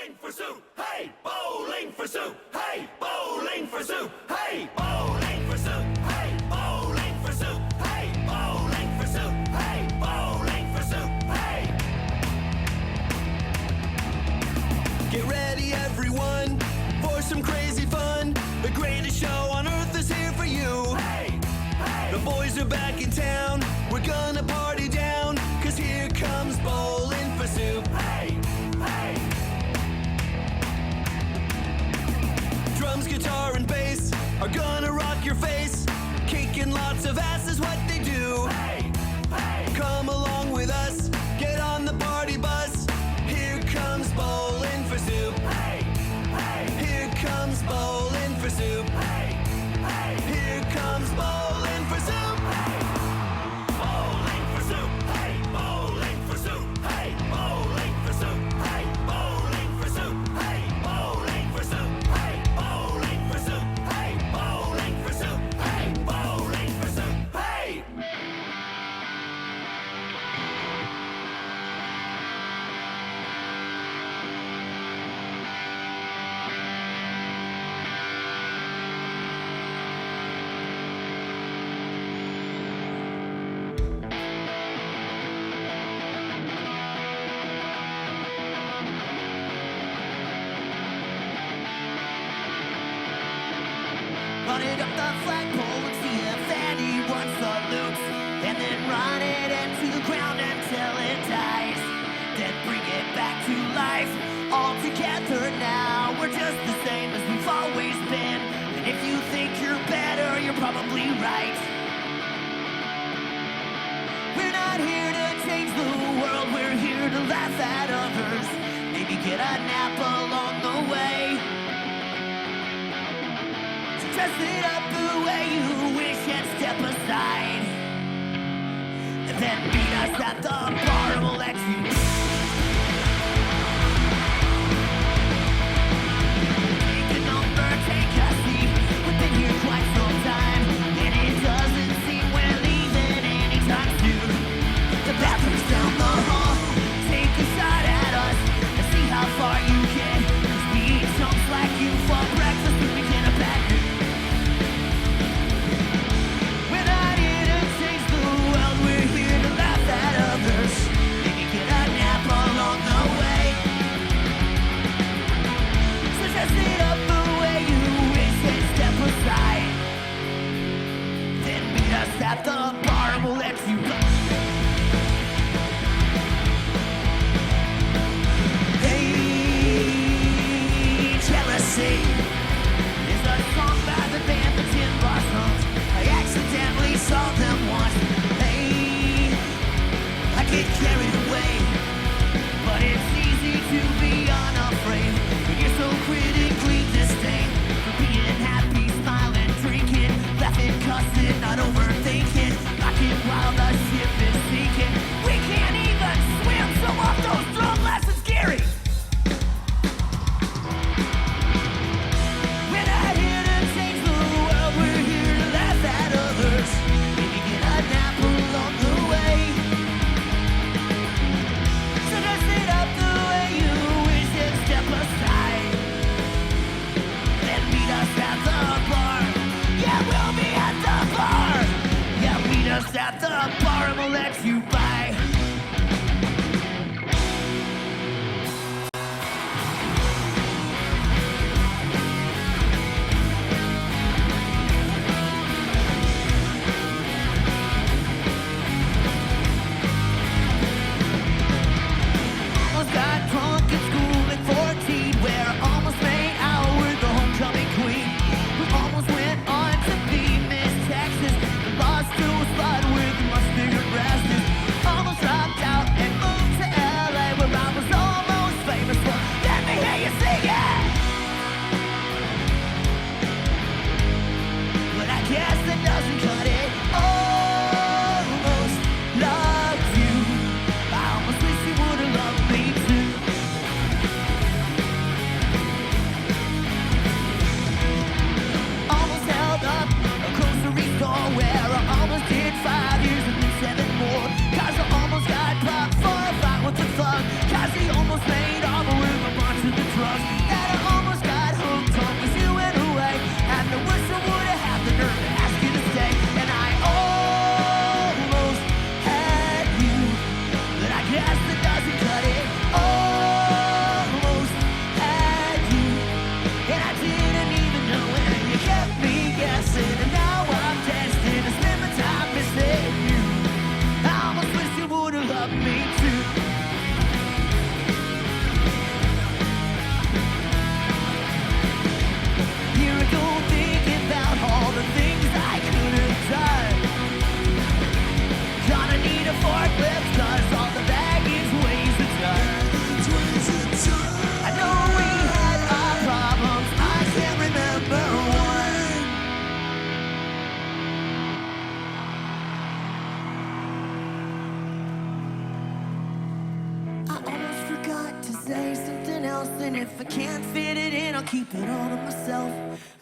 Bowling for soup! Hey! Bowling for soup! Hey! Bowling for soup! Hey! Bowling for soup! Hey! Bowling for soup! Hey! Bowling for soup! Hey! Bowling for soup! Hey! Get ready, everyone, for some crazy fun. The greatest show on earth is here for you. Hey! Hey! The boys are back in town. We're gonna party down, 'cause here comes Bowling for soup. Hey! Hey! Drums, guitar, and bass are gonna rock your face. Kicking lots of ass is what they do. Hey! Hey! Come along with us, get on the party bus. Here comes Bowling for soup. Hey! Hey! Here comes Bowling for soup. Hey! Hey! Here comes Bowling for soup. Hey! Bowling for soup. Hey! Bowling for soup. Hey! Bowling for soup. Hey! Bowling for soup. Hey! Bowling for soup. Hey! Bowling for soup. Hey! Bowling for soup. Hey! Bowling for soup. Hey! Run it up the flagpole and see if anyone salutes, and then run it into the ground until it dies. Then bring it back to life all together now. We're just the same as we've always been, and if you think you're better, you're probably right. We're not here to change the world, we're here to laugh at others. Maybe get a nap along the way. Dress it up the way you wish and step aside. And then meet us at the bar, we'll let you. Take a number, take a seat. We've been here quite some time, and it doesn't seem we're leaving anytime soon. The bathroom's down the hall. Take a shot at us and see how far you get. 'Cause we eat chunks like you for breakfast, and we get a bad news. Maybe get a nap along the way. So dress it up the way you wish and step aside. Then meet us at the bar and we'll let you go. Hey, jealousy is a song by the band The Tin Blossoms. I accidentally saw them once. Get carried away, but it's easy to be unafraid when you're so critically disdained for being happy, smiling, drinking, laughing, cussing, not overthinking, rocking while the ship is sinking. We can't even swim, so off those drum lessons, Gary. We're not here to change the world, we're here to laugh at others. Maybe get a nap along the way. At the bar and we'll let you buy. Almost got drunk in school at 14, where almost made out with the homecoming queen. We almost went on to be Miss Texas, and lost to a spot with mustard and rashes. say something else, and if I can't fit it in, I'll keep it all to myself.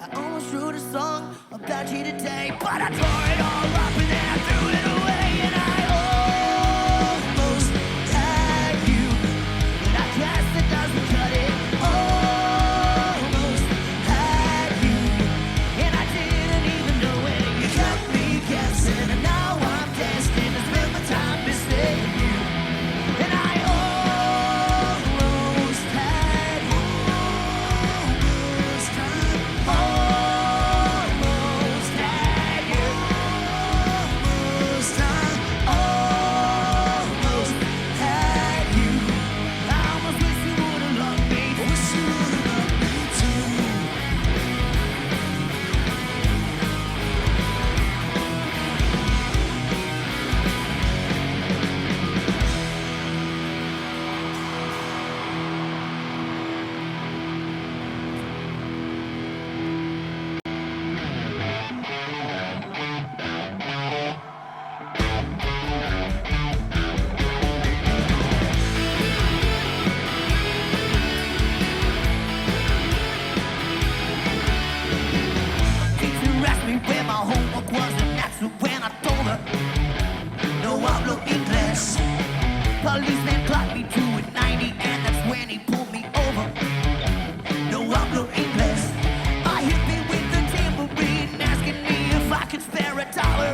I almost wrote a song about you today, but I tore it all up and then I threw it away, and I almost had you, but I guess that doesn't cut it. Almost had you, and I didn't even know it. You kept me guessing, and now I'm destined to spend my time mistaking you. And I almost had you. Almost had you. Almost had you. Almost had you. I almost wish you would've loved me. Wish you would've loved me too. Teacher asked me where my homework was, and that's when I told her, no hablo Ingles. Policeman clocked me to a 90, and that's when he pulled me over. No hablo Ingles. I hit me with the tambourine, asking me if I could spare a dollar.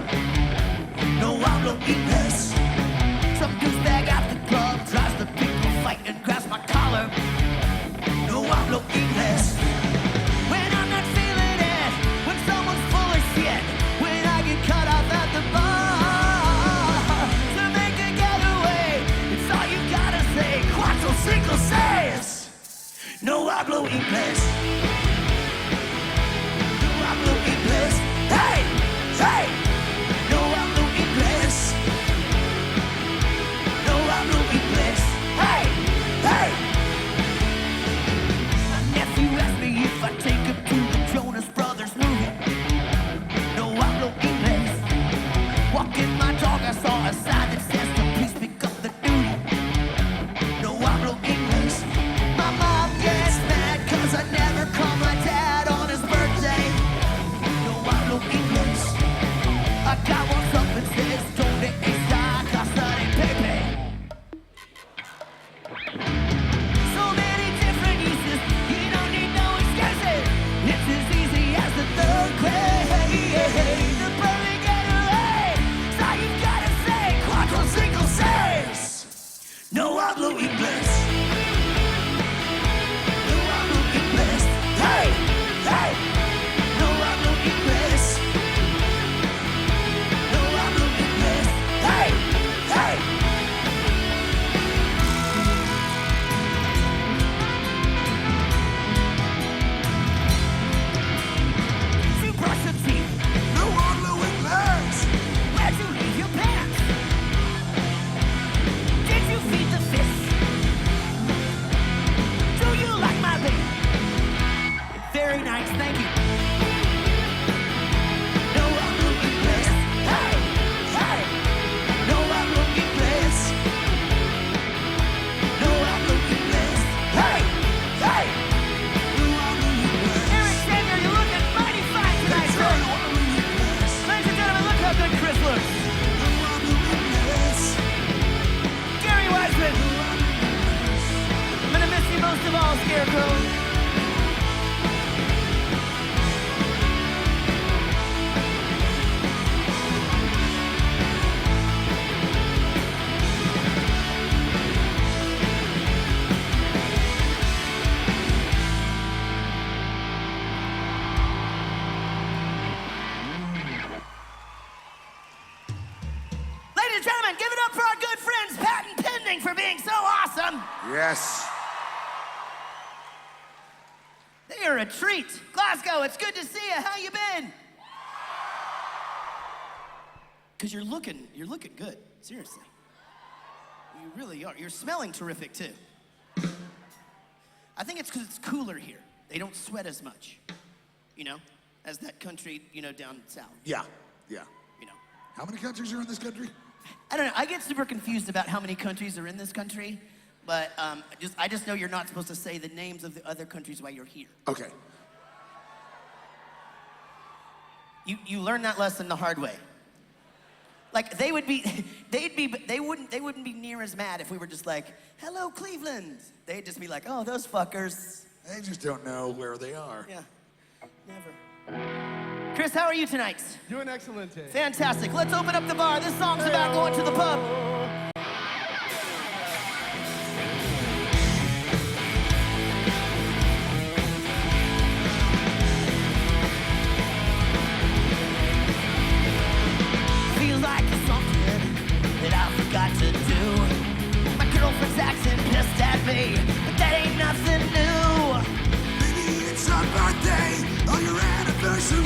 No hablo Ingles. Some douchebag at the club tries to pick a fight and grabs my collar. No hablo Ingles. When I'm not feeling it, when someone's full of shit, when I get cut off at the bar to make a getaway, it's all you gotta say. Cuatro, cinco, seis. No hablo Ingles. No hablo Ingles. Hey, hey. No hablo Ingles. No hablo Ingles. Hey, hey. My nephew asked me if I'd take him to the Jonas Brothers movie. No hablo Ingles. Walking my dog, I saw a sign that says to please pick up the duty. No hablo Ingles. My mom gets mad 'cause I never call my dad on his birthday. No hablo Ingles. I got one up and says donde está casa de Pepe. So many different uses, you don't need no excuses. It's as easy as the third grade. The perfect getaway. It's all you gotta say. Cuatro, cinco, seis. No hablo Ingles. No hablo Ingles. Hey, hey. No hablo Ingles. No hablo Ingles. Hey, hey. Did you brush your teeth? No hablo Ingles. Where'd you leave your pants? Did you feed the fish? Do you like my baby? Very nice, thank you. No hablo Ingles. Hey, hey. No hablo Ingles. No hablo Ingles. Hey, hey. No hablo Ingles. Eric Sanger, you're looking mighty fine tonight, No sir. hablo Ingles. Ladies and gentlemen, look how good Chris looks. No hablo Ingles. Gary Wiseman. I'm gonna miss you most of all, Scarecrow. Ladies and gentlemen, give it up for our good friends, Patent Pending, for being so awesome. Yes. They are a treat. Glasgow, it's good to see you. How you been? Because you're looking good. Seriously. You really are. You're smelling terrific, too. I think it's because it's cooler here. They don't sweat as much, you know, as that country, you know, down south, Yeah. Yeah. you know. How many countries are in this country? I don't know. I get super confused about how many countries are in this country. But I just know you're not supposed to say the names of the other countries while you're here. Okay. You learn that lesson the hard way. Like they wouldn't be near as mad if we were just like, hello, Cleveland. They'd just be like, oh, those fuckers. They just don't know where they are. Yeah, never. Chris, how are you tonight? Doing excellent, Tate. Fantastic. Let's open up the bar. This song's about going to the pub. Feels like it's something that I forgot to do. My girlfriend's acting pissed at me, but that ain't nothing new. Maybe it's our birthday or your anniversary.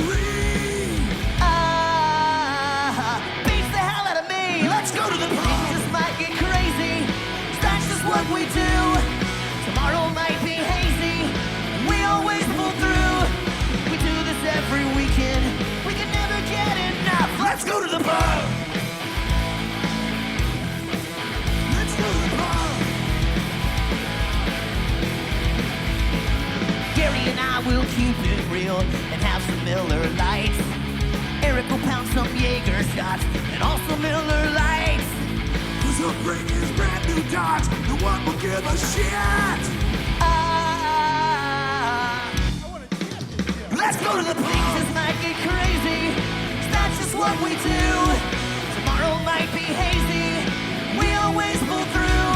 Beats the hell out of me. Let's go to the pub. Things just might get crazy. 'Cause that's just what we do. Tomorrow might be hazy. We always pull through. We do this every weekend. We can never get enough. Let's go to the pub. Let's go to the pub. Gary and I will keep it real and have some Miller Lights. Eric will pound some Jaeger shots and also Miller Lights. Cause he'll bring his brand new Dodge. No one will give a shit. Let's go to the police. This might get crazy. 'Cause that's just what we do. Tomorrow might be hazy. We always pull through.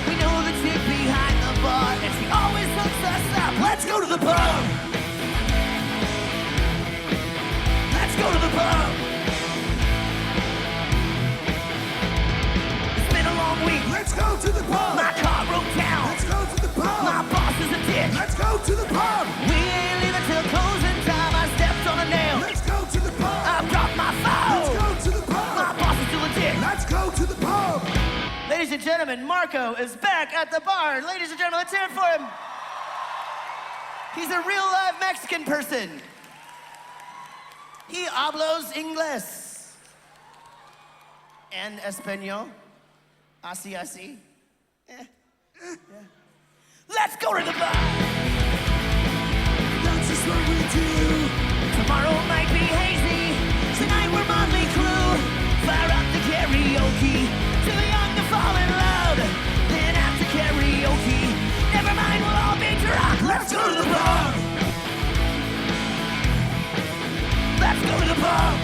We know the chick behind the bar, and she always hooks us up. Let's go to the pub. Let's go to the pub. It's been a long week. Let's go to the pub. My car broke down. Let's go to the pub. My boss is a dick. Let's go to the pub. We ain't leaving till closing time. I stepped on a nail. Let's go to the pub. I dropped my phone. Let's go to the My pub. boss is still a dick. Let's go to the pub. Ladies and gentlemen, Marco is back at the bar. Ladies and gentlemen, let's hear it for him. He's a real live Mexican person. He hablos Ingles. And Espanol. Así, así. Yeah. Let's go to the bar. That's just what we do. Tomorrow might be hazy. Tonight we're Motley Crew. Fire up the karaoke. Too young to fall in love. Then after karaoke, never mind, we'll all be drunk. Let's go to the pub. Let's go to the pub.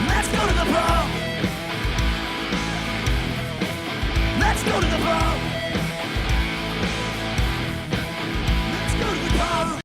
Let's go to the pub. Let's go to the pub. Let's go to the pub.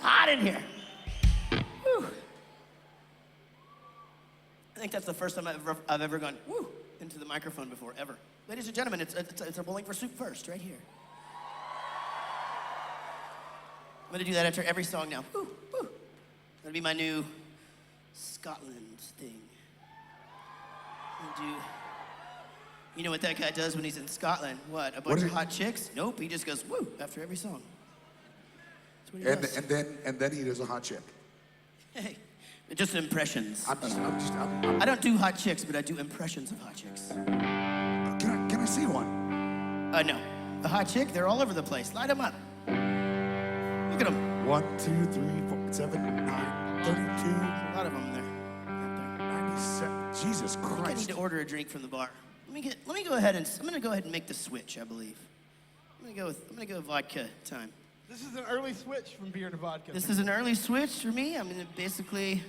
hot in here. Whew. I think that's the first time I've ever gone woo into the microphone before, ever. Ladies and gentlemen, it's a Bowling for Soup first, right here. I'm gonna do that after every song now. Woo, woo. That'll be my new Scotland thing. You know what that guy does when he's in Scotland? What, a bunch of hot chicks? Nope, he just goes woo after every song. That's what he does. And then he does a hot chick. Hey, just impressions. I don't do hot chicks, but I do impressions of hot chicks. Can I see one? No. A hot chick, they're all over the place. Light them up. Look at them. 1, 2, 3, 4, 7, 9, 32. A lot of them there. 97. Jesus I think I need Christ. to order a drink from the bar. I'm gonna go ahead and make the switch, I believe. I'm gonna go with vodka time. This is an early switch from beer to vodka. This is an early switch for me. I'm gonna basically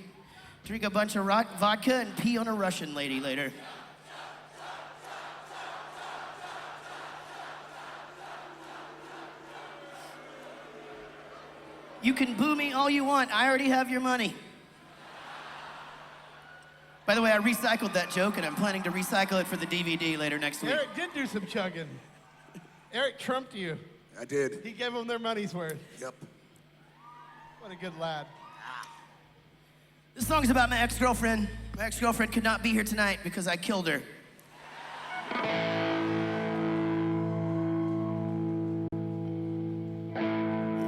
drink a bunch of vodka and pee on a Russian lady later. You can boo me all you want. I already have your money. By the way, I recycled that joke, and I'm planning to recycle it for the DVD later next week. Eric did do some chugging. Eric trumped you. I did. He gave them their money's worth. Yep. What a good lad. This song's about my ex-girlfriend. My ex-girlfriend could not be here tonight because I killed her.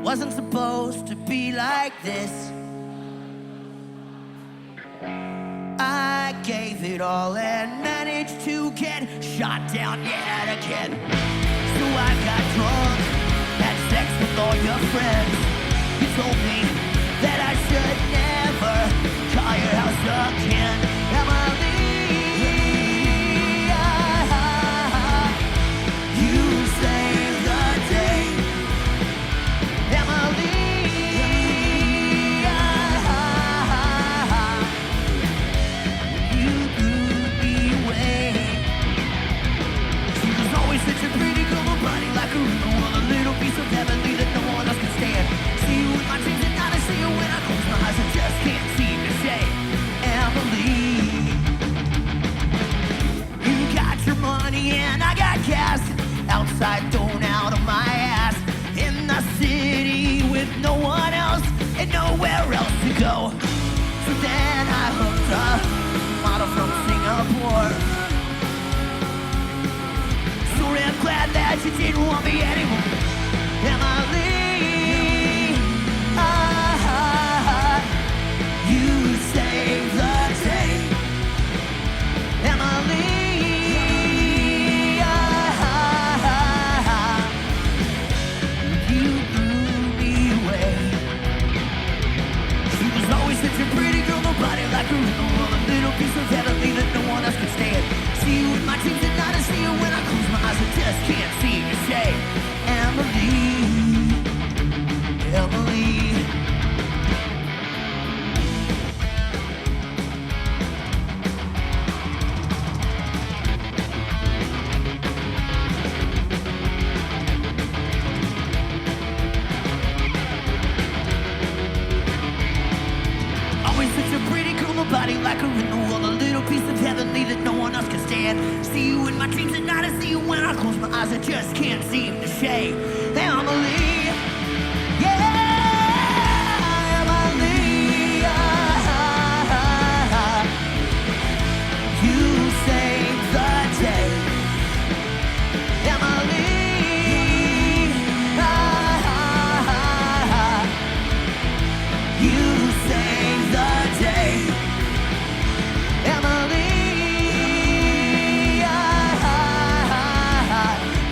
Wasn't supposed to be like this. I gave it all and managed to get shot down yet again. So I got drunk, had sex with all your friends. You told me that I should never call your house again. Emily, you saved the day. Emily, you blew me away. She was always such a pretty girl, a body like a river, a little piece of heavenly that no one else can stand. See you in my dreams at night, I see you when I close my eyes, I just can't seem to say, Emily. You got your money and I got gas, outside thrown out of my ass, in the city with no one else and nowhere else to go. So then I hooked up a model from Singapore. Sorry, I'm glad that you didn't want me anymore. Emily, you saved the day. Emily, you blew me away. She was always such a pretty girl, nobody like her in the world, a little piece of heavenly that no one else could stand. See you in my dreams at night, I see you when I close my eyes, I just can't seem to say, Emily, Emily. Always such a pretty girl, nobody like her in the world, a little piece of heavenly that no one else can stand. See you in my dreams at night, I see you when I close my eyes, I just can't seem to say, Emily, yeah, Emily, you saved the day. Emily, you saved the day. Emily,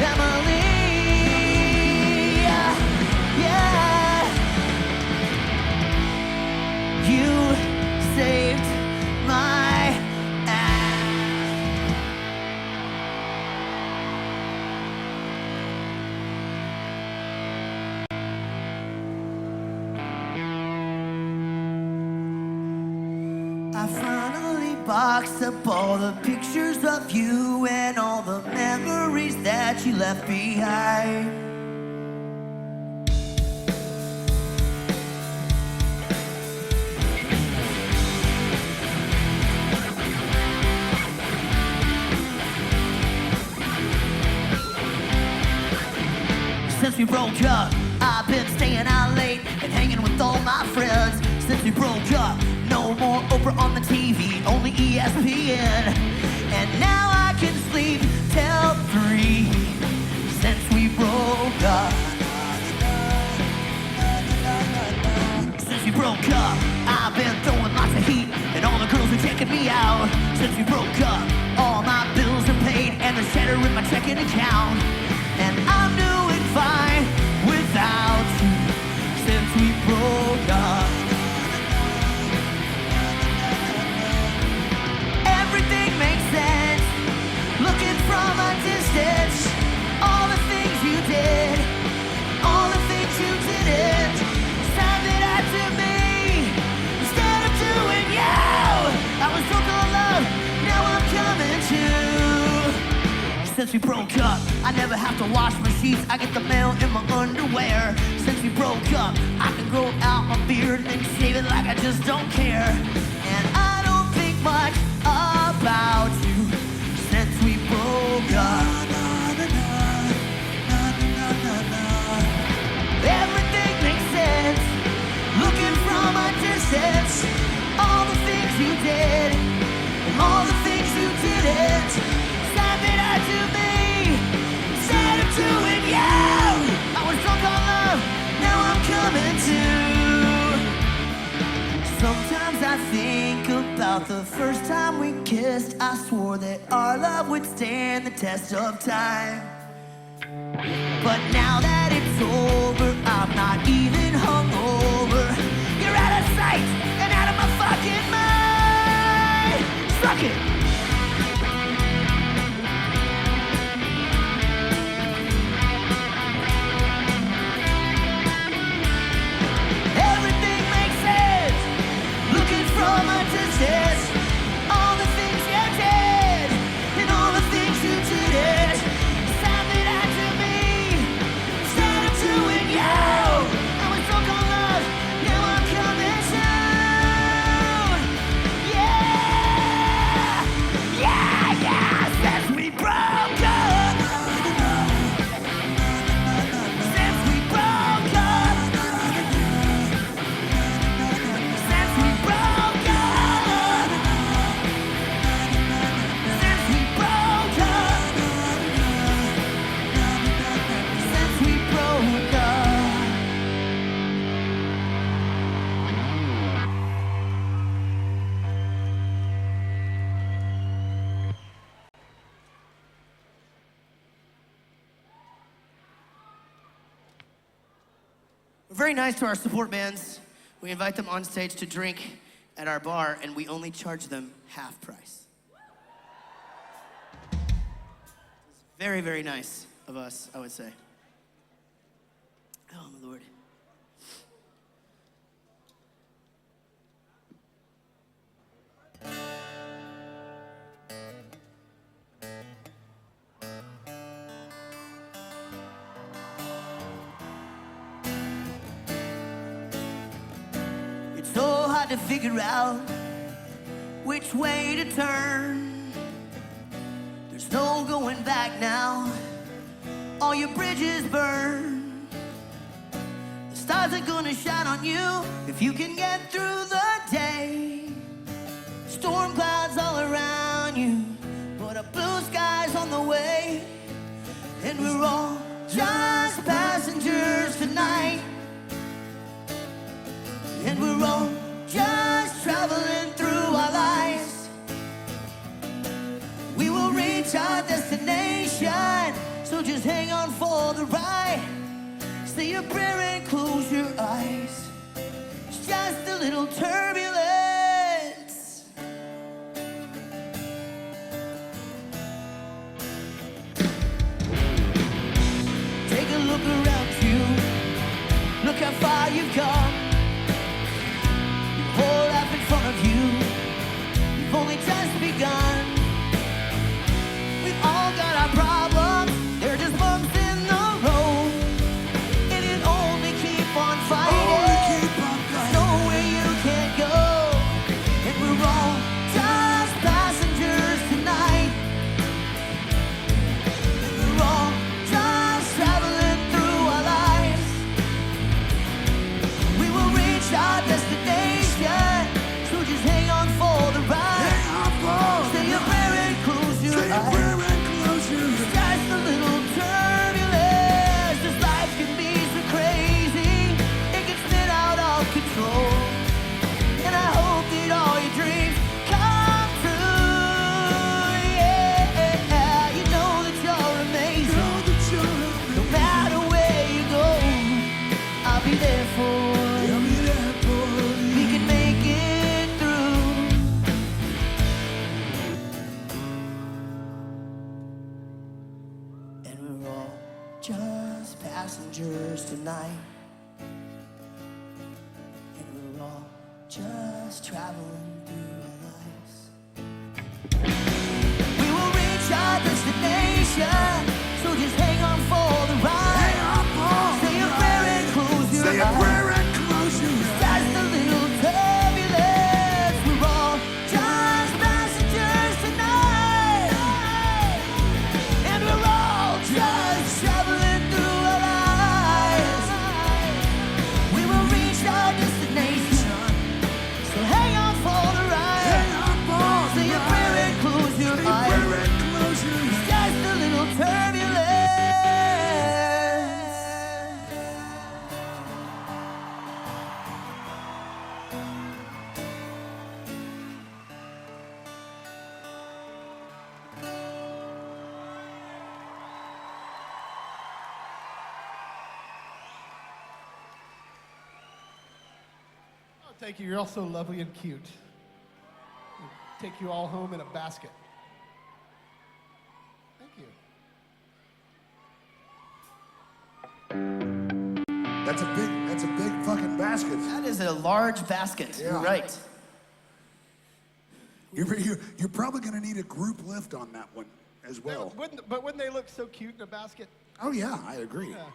Emily, yeah, you saved my ass. I finally boxed up all the pictures of you and all the memories that you left behind. Since we broke up, I've been staying out late and hanging with all my friends. Since we broke up, no more Oprah on the TV, only ESPN. And now I can sleep till 3. Since we broke up. Since we broke up, I've been throwing lots of heat, and all the girls are checking me out. Since we broke up, all my bills are paid, and there's cheddar in my checking account. And I'm doing fine without you. Since we broke up. Everything makes sense, looking from a distance. All the things you did, all the things you didn't, sounded out to me instead of doing you. I was drunk on love, now I'm coming to. Since we broke up, I never have to wash my sheets, I get the mail in my underwear. Since we broke up, I can grow out my beard and shave it like I just don't care. And I don't think much about you since we broke up. Everything makes sense, looking from a distance. All the things you did, and all the things you didn't, sounded out to me instead of doing you. I was drunk on love, now I'm coming to. Sometimes I think about the first time we kissed. I swore that our love would stand the test of time. But now that it's over, I'm not even hungover. You're out of sight and out of my fucking mind. Suck it. Everything makes sense, looking from a distance. All the things you did and all the things you didn't, sounded out to me instead of doing you. I was drunk on love, now I'm coming to. Yeah, yeah, yeah. Since we broke up. Since we broke up. Since we broke up. Since we broke up. Since we broke up. We're very nice to our support bands. We invite them on stage to drink at our bar, and we only charge them half price. It's very, very nice of us, I would say. Oh, my Lord. It's so hard to figure out which way to turn. There's no going back now. All your bridges burn. The stars are gonna shine on you if you can get through the day. Storm clouds all around you, but a blue sky's on the way. And we're all just passengers tonight. And we're all just traveling through our lives. We will reach our destination, so just hang on for the ride. Say a prayer and close your eyes. It's just a little turbulence. Take a look around you. Look how far you've come. Your whole life in front of you. You've only just begun. We've all got our problems. They're just bumps in the road. And it only keep on fighting. There's nowhere you can't go. we're all just passengers tonight. And we're all just traveling through our lives. We will reach our destination, so just hang on for the ride. Hang on for Say a prayer and close your Say a eyes. prayer and close your eyes. That's the little turbulence. We're all just passengers tonight. And we're all just traveling through our lives. We will reach our destination, so hang on for the ride. Hang on for Say a prayer and close your Say a eyes. prayer and close your eyes. Just a little turbulence. Oh, thank you. You're all so lovely and cute. I'll take you all home in a basket. Thank you. That's a big fucking basket. That is a large basket. Yeah. You're right. You're probably gonna need a group lift on that one as well. Wouldn't they look so cute in a basket? Oh yeah, I agree. Yeah.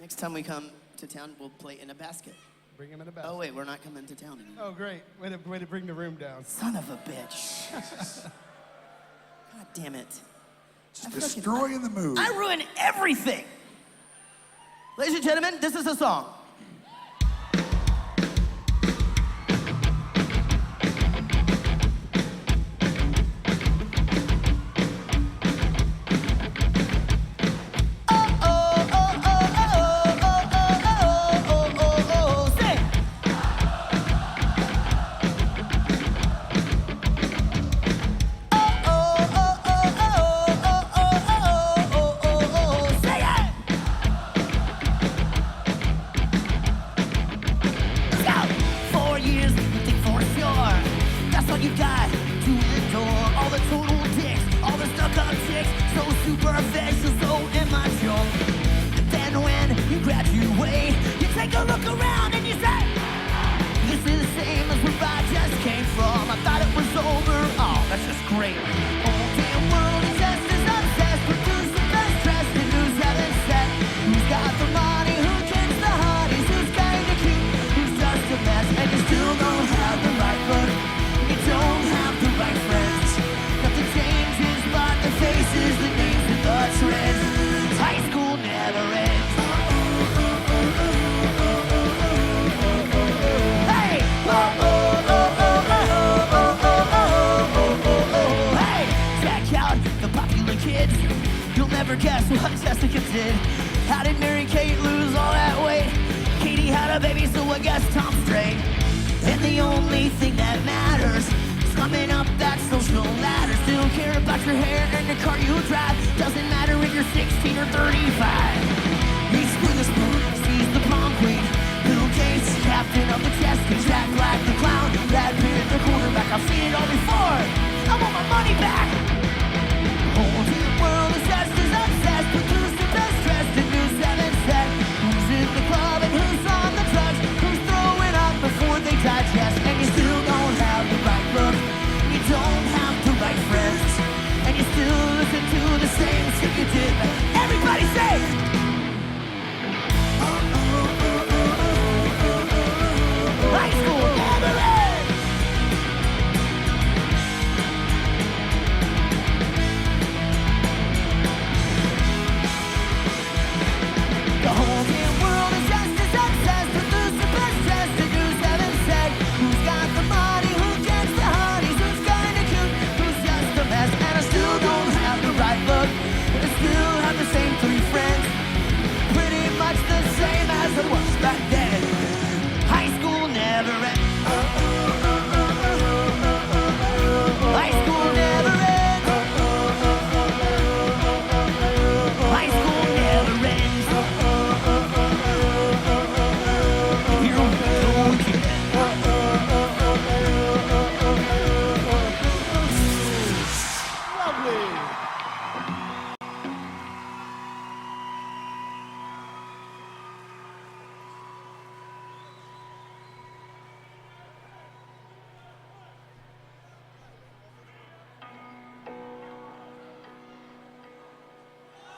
Next time we come to town, we'll play in a basket. Bring them in a basket. Oh, wait, we're not coming to town anymore. Oh, great. Way to bring the room down. Son of a bitch. God damn it. Just destroying the mood. I ruin everything. Ladies and gentlemen, this is a song.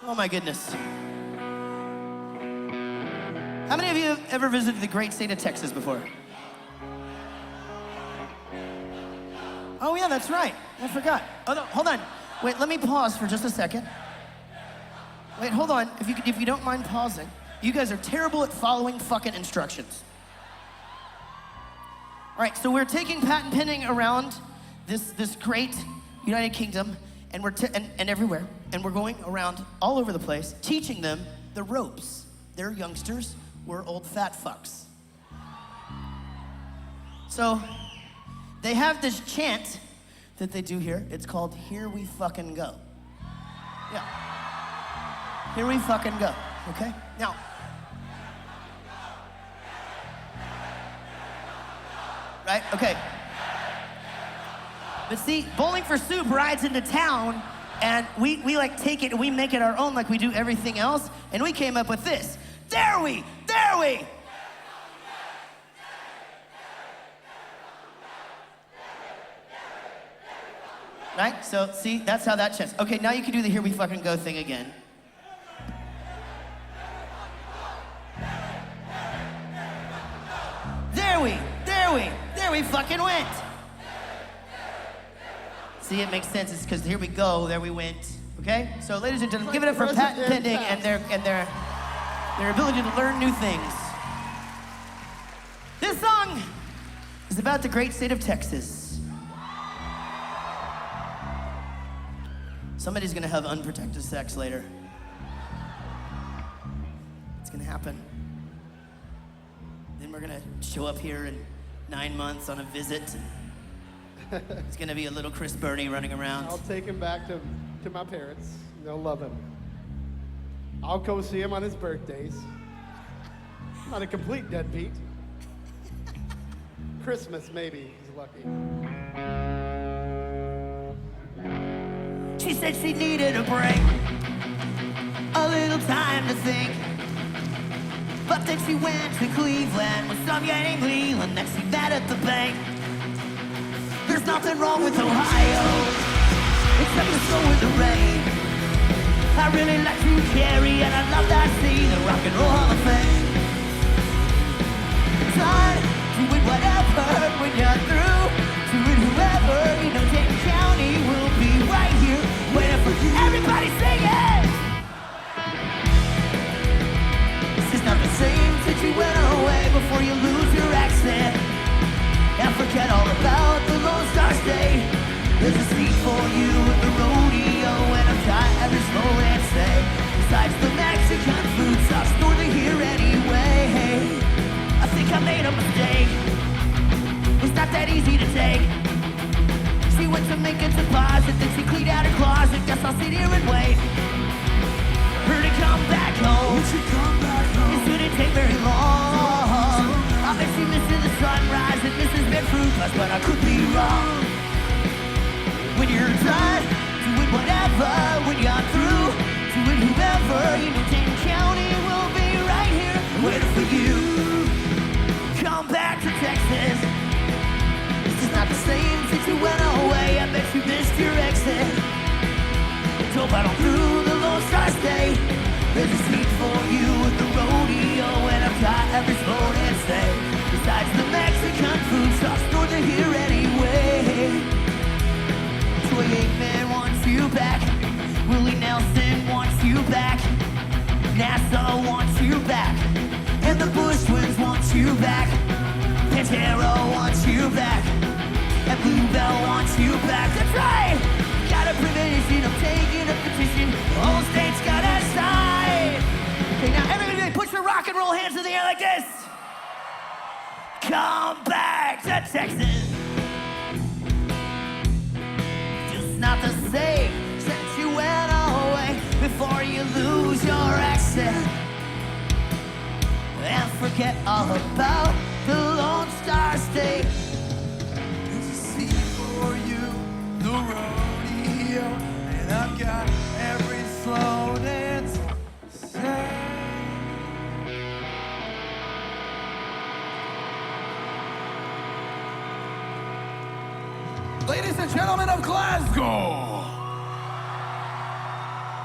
Oh my goodness. How many of you have ever visited the great state of Texas before? Oh yeah, that's right. I forgot. Oh no, hold on. Wait, let me pause for just a second. Wait, hold on. If you don't mind pausing. You guys are terrible at following fucking instructions. All right, so we're taking patent pending around this great United Kingdom, and and everywhere, and we're going around all over the place, teaching them the ropes. They're youngsters, we're old fat fucks. So they have this chant that they do here. It's called "Here We Fucking Go." Yeah. Here we fucking go. Okay? Now. Right? Okay. But see, Bowling for Soup rides into town, and we like take it and we make it our own like we do everything else, and we came up with this. There we! Right? So, see, that's how that chants. Okay, now you can do the "Here We Fucking Go" thing again. There we fucking went. See, it makes sense. It's because here we go, there we went. Okay? So, ladies and gentlemen, give it up for patent pending and their ability to learn new things. This song is about the great state of Texas. Somebody's gonna have unprotected sex later. It's gonna happen. Then we're gonna show up here in 9 months on a visit. It's gonna be a little Chris Bernie running around. I'll take him back to my parents. They'll love him. I'll go see him on his birthdays. Not a complete deadbeat. Christmas, maybe, he's lucky. She said she needed a break, a little time to think. But then she went to Cleveland with some guy named Leland that she met at the bank. There's nothing wrong with Ohio, except the snow and the rain. I really like Drew Carey and I love that scene, the Rock and Roll Hall of Fame. Son, doing whatever when you're through, doing whoever, you know Dayton County will be right here, waiting for you. Everybody sing it! This is not the same since you went away before you lose your accent. And forget all about the Lone Star State. There's a seat for you at the rodeo, and I'm tired of slow and stay. Besides the Mexican food sauce, northern here anyway. I think I made a mistake. It's not that easy to take. She went to make a deposit, then she cleaned out her closet. Guess I'll sit here and wait. Her to come back home. It shouldn't take very long. I bet she misses the sunrise and misses Bedfruit Bus, but I could be wrong. When you're done doing whatever, when you're through doing whoever, you know Dayton County will be right here waiting for you. Come back to Texas. This is not the same since you went away. I bet you missed your exit. Drove out on through the Lone Star State. There's a seat for you at the rodeo, and I'm tired every slow and stay. Besides the Mexican food sauce, northern here anyway. Troy Aikman wants you back. Willie Nelson wants you back. Nassau wants you back. And the Bush Twins want you back. Pantera wants you back. And Bluebell wants you back. That's right! Got a premonition, I'm taking a petition. All states gotta sign. Okay, now everybody put your rock and roll hands in the air like this. Come back to Texas. Just not the same since you went away before you lose your accent. And forget all about the Lone Star State. There's a seat for you, the rodeo, and I've got every slow dance say. Ladies and gentlemen of Glasgow,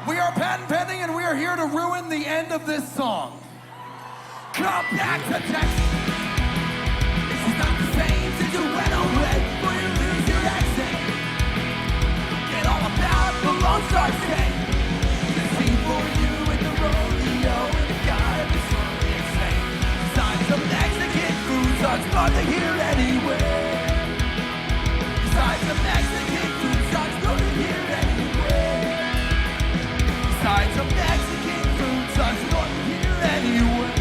We are patent pending and we are here to ruin the end of this song. Come back to Texas. This is not the same since you went away, but you lose your accent. Get all about the Lone Star State. The scene for you at the rodeo, and the guy is slowly insane. Signs of Mexican food sucks, but they hear anyway. Signs of Mexican food sucks, but they hear anyway. Signs of Mexican food sucks, but they hear anyway.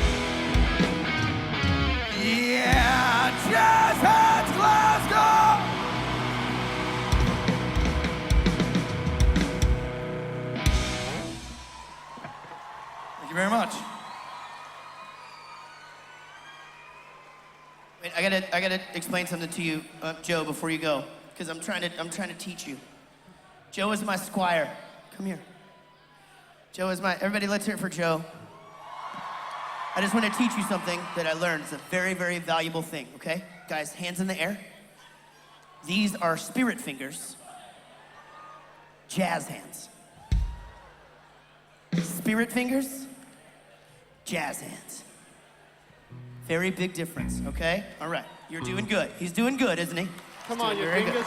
Yeah, Jazz Hands Glasgow! Thank you very much. Wait, I gotta explain something to you, Joe, before you go, because I'm trying to teach you. Joe is my squire. Come here. Joe is my. Everybody, let's hear it for Joe. I just want to teach you something that I learned. It's a very, very valuable thing. Okay, guys, hands in the air. These are spirit fingers. Jazz hands. Spirit fingers. Jazz hands. Very big difference, okay? All right, you're doing good. He's doing good, isn't he? Come on, you very dingus.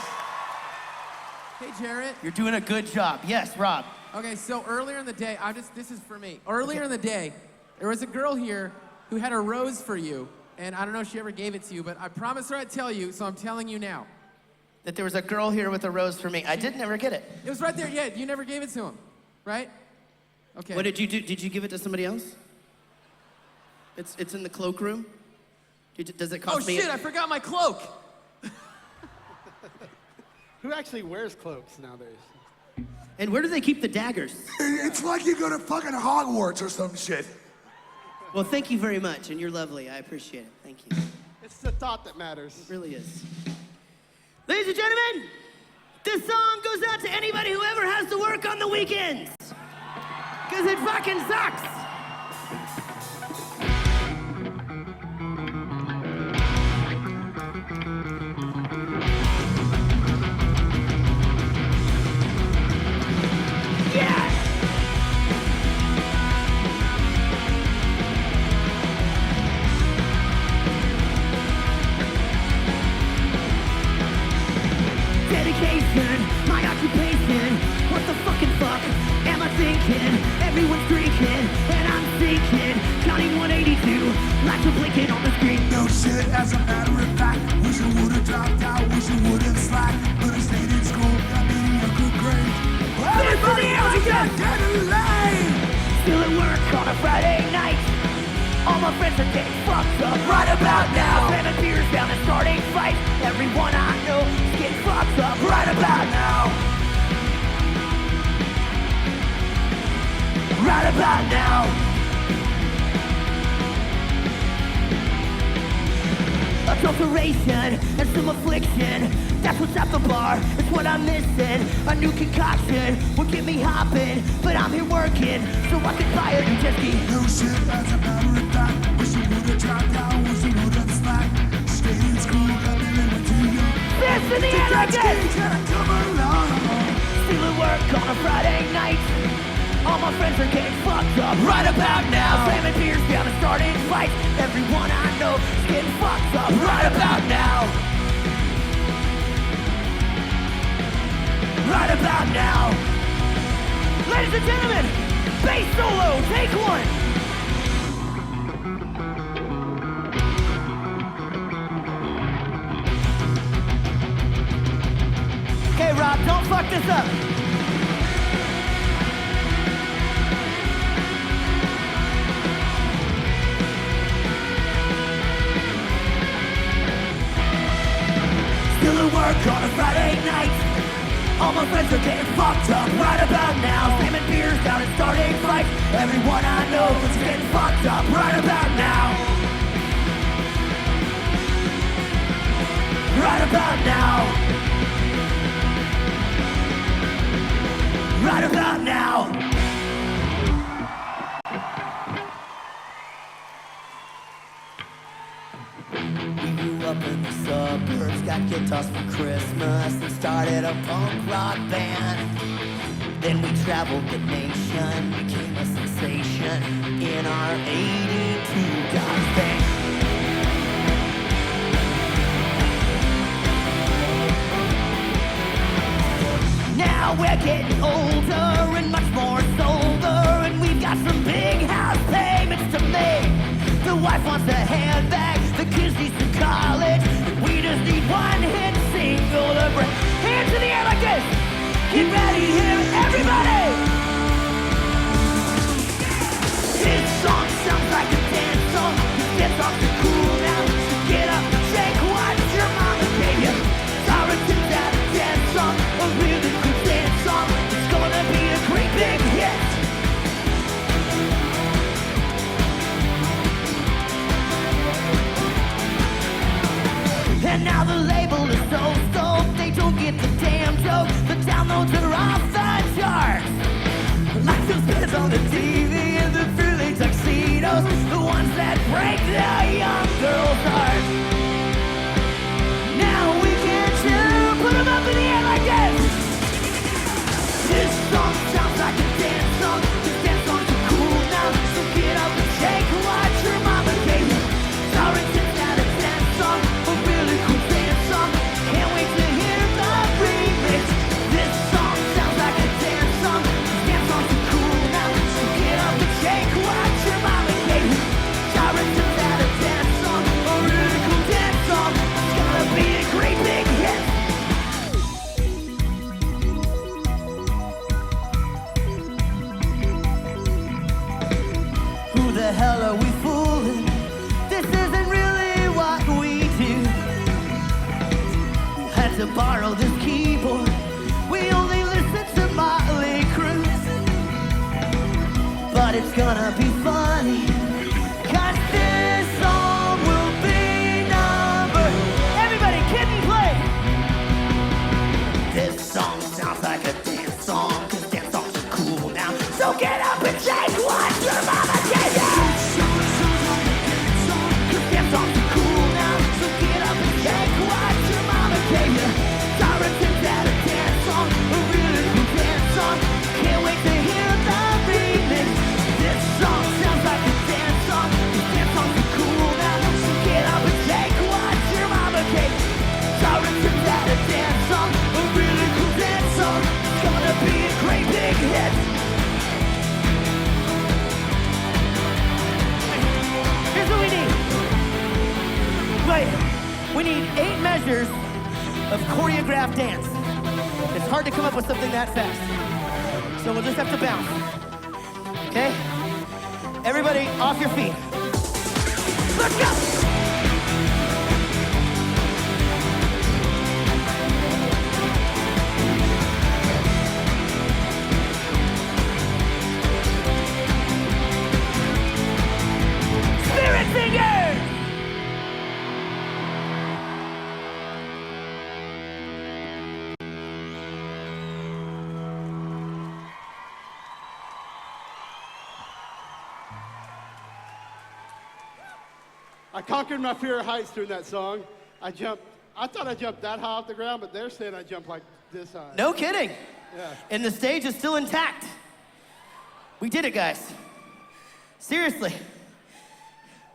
Hey, Jarrett. You're doing a good job. Yes, Rob. Okay, so earlier in the day, this is for me. Earlier in the day, there was a girl here who had a rose for you, and I don't know if she ever gave it to you, but I promised her I'd tell you, so I'm telling you now. That there was a girl here with a rose for me. I did never get it. It was right there. Yeah, you never gave it to him, right? Okay. What did you do? Did you give it to somebody else? It's in the cloakroom. Does it cost me? Oh shit! I forgot my cloak. Who actually wears cloaks nowadays? And where do they keep the daggers? It's like you go to fucking Hogwarts or some shit. Well, thank you very much, and you're lovely. I appreciate it. Thank you. It's the thought that matters. It really is. Ladies and gentlemen, this song goes out to anybody who ever has to work on the weekends. Because it fucking sucks. Dedication, my occupation. What the fucking fuck am I thinking? Everyone's drinking and I'm thinking. Counting 182, lights are blinking on the screen. No shit, as a matter of fact. Wish I would've dropped out, wish I would've slacked. But I stayed in school, got me a good grade. Everybody else got getting late. Still at work on a Friday night. All my friends are getting fucked up right about now. Slamming beers down and starting fights. Everyone I know is getting fucked up right about now. Right about now. Adulteration and some affliction. That's what's at the bar, it's what I'm missing. A new concoction will get me hopping. But I'm here working, so I can buy a new jet ski. No shit, as a matter of fact. Wish I would've dropped out, wish I would've slacked. Stayed in school, got me a little too young. Fist in the air again! Come along. Still at work on a Friday night. All my friends are getting fucked up right about now. Slamming beers down and starting fights. Everyone I know is getting fucked up right about now. Right about now. Ladies and gentlemen, bass solo, take one. Okay, Rob, don't fuck this up. Still at work on a Friday night. All my friends are getting fucked up right about now. Slamming beers down and starting fights. Everyone I know is getting fucked up right about now. Right about now. Right about now. We grew up in the suburbs, got guitars for Christmas, and started started a punk rock band. Then we traveled the nation, became a sensation in our 82 Dodge van. Now we're getting older and much more sober, and we've got some big house payments to make. The wife wants a handbag, the kids need some college, and we just need one hit single to break. Hands in the air like this. Get ready here, everybody! This song sounds like a dance song. Dance songs are cool now. So get up and shake what your mama gave you. Sorry to that dance song, a really cool dance song. It's gonna be a great big hit. And now the label is so stoked, they don't get the damn joke. The downloads are off the charts. Like those kids on the TV in the frilly tuxedos, the ones that break the young girl's heart. Now we can cheer, put them up in the air like this. This song sounds like a dance song. This dance songs are cool now, so get up and shake what your mama gave you. Sorry, it's not a dance song, a really cool dance song. Can't wait to hear the remix. This song sounds like a dance song. This dance songs are cool now, so get up and shake what your mama gave you. Sorry, it's not a dance song, a really cool dance song. It's gonna be a great big hit. Who the hell are we fooling? This isn't really what we do. We had to borrow this keyboard. We only listen to Motley Crue. But it's gonna be funny, 'cause this song will be number. Everybody, kid and play. This song sounds like a dance song, 'cause dance songs are cool now. So get up and shake what your mama gave you. Dance songs are cool now, so get up and shake what your mama gave you. Sorry, it's that a dance song, a really cool dance song. Can't wait to hear the remix. This song sounds like a dance song. These dance songs are cool now, so get up and shake what your mama gave you. Sorry, it's that a dance song, a really cool dance song. It's gonna be a great big hit. Here's what we need. Wait, we need 8 measures of choreographed dance. It's hard to come up with something that fast. So we'll just have to bounce. Okay? Everybody off your feet. Let's go! Spirit singers! I conquered my fear of heights during that song. I thought I jumped that high off the ground, but they're saying I jumped like this high. No kidding. Yeah. And the stage is still intact. We did it, guys. Seriously.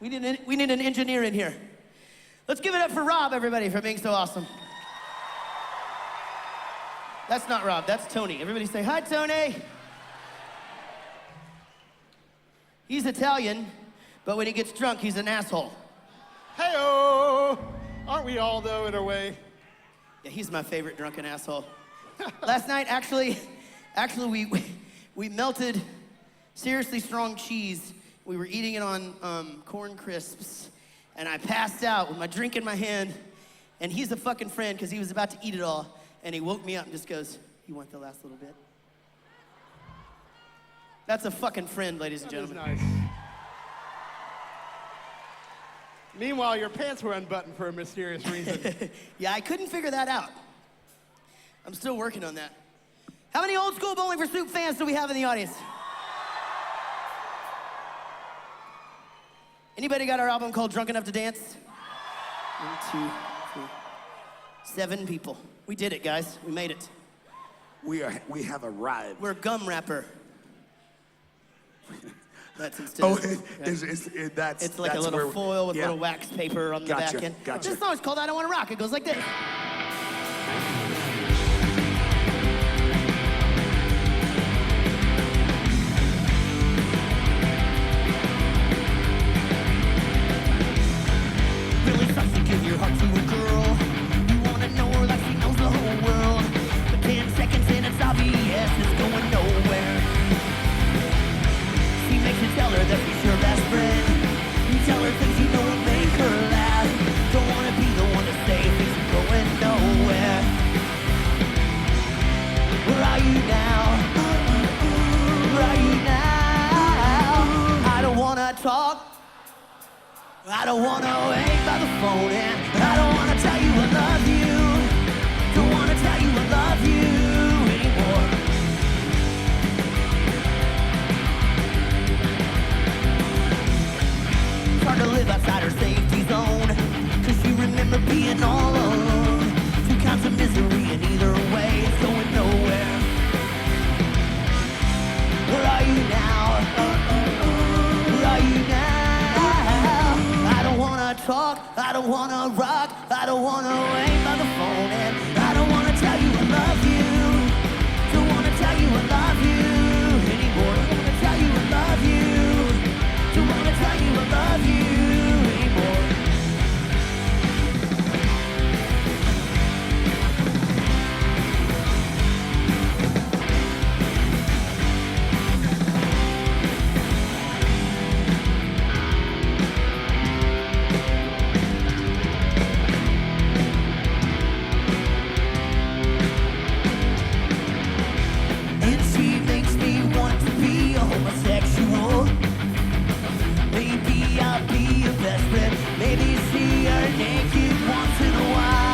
We need an engineer in here. Let's give it up for Rob, everybody, for being so awesome. That's not Rob, that's Tony. Everybody say, hi, Tony. He's Italian, but when he gets drunk, he's an asshole. Hey-oh! Aren't we all, though, in a way? Yeah, he's my favorite drunken asshole. Last night, actually, we melted seriously strong cheese. We were eating it on corn crisps, and I passed out with my drink in my hand, and he's a fucking friend because he was about to eat it all, and he woke me up and just goes, "You want the last little bit?" That's a fucking friend, ladies and That is gentlemen. nice. Meanwhile, your pants were unbuttoned for a mysterious reason. Yeah, I couldn't figure that out. I'm still working on that. How many old school Bowling for Soup fans do we have in the audience? Anybody got our album called Drunk Enough to Dance? 1, 2, 3. 7 people. We did it, guys. We made it. We have arrived. We're a gum wrapper. That's instead Oh, of, that's it's like a that's little where- foil with yeah. little wax paper on the Gotcha, back end. gotcha. This song is called I Don't Wanna Rock. It goes like this. Really sucks to give your heart to a girl. You wanna know her like she knows the whole world. But 10 seconds in it's obvious it's going nowhere. She makes you tell her that she's your best friend. You tell her things you know will make her laugh. Don't wanna be the one to say things are going nowhere. Where are you now? Where are you now? I don't wanna talk. I don't wanna wait by the phone and I don't wanna tell you I love you. Don't wanna tell you I love you anymore. It's hard to live outside her safety zone, 'cause you remember being all alone. 2 kinds of misery and either way it's going nowhere. Where are you now? Where are you now? I don't wanna talk, I don't wanna rock, I don't wanna wait by the phone, and I don't wanna tell you I love you. Don't wanna tell you I love you anymore. Don't wanna tell you I love you. Don't wanna tell you I love you anymore. And she makes me want to be a homosexual. Maybe I'll be your best friend. Maybe see her naked once in a while.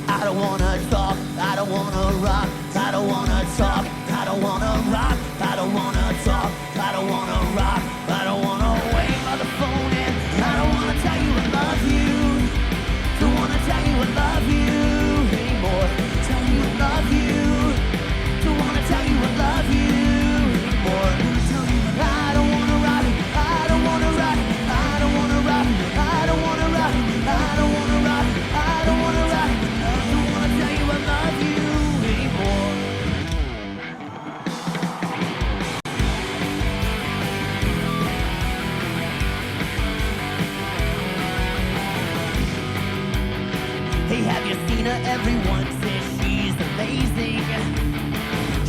I don't wanna talk, I don't wanna rock, I don't wanna talk, I don't wanna rock, I don't wanna talk, I don't wanna rock, I don't wanna wait by the phone and I don't wanna tell you I love you. Don't wanna tell you I love you anymore. Tell you I love you. Don't wanna tell you I love you anymore. I don't wanna rock, I don't wanna rock, I don't wanna rock, I don't wanna rock, I don't wanna rock, I don't wanna rock. I don't wanna tell you I love you anymore. Hey, have you seen her? Everyone says she's amazing.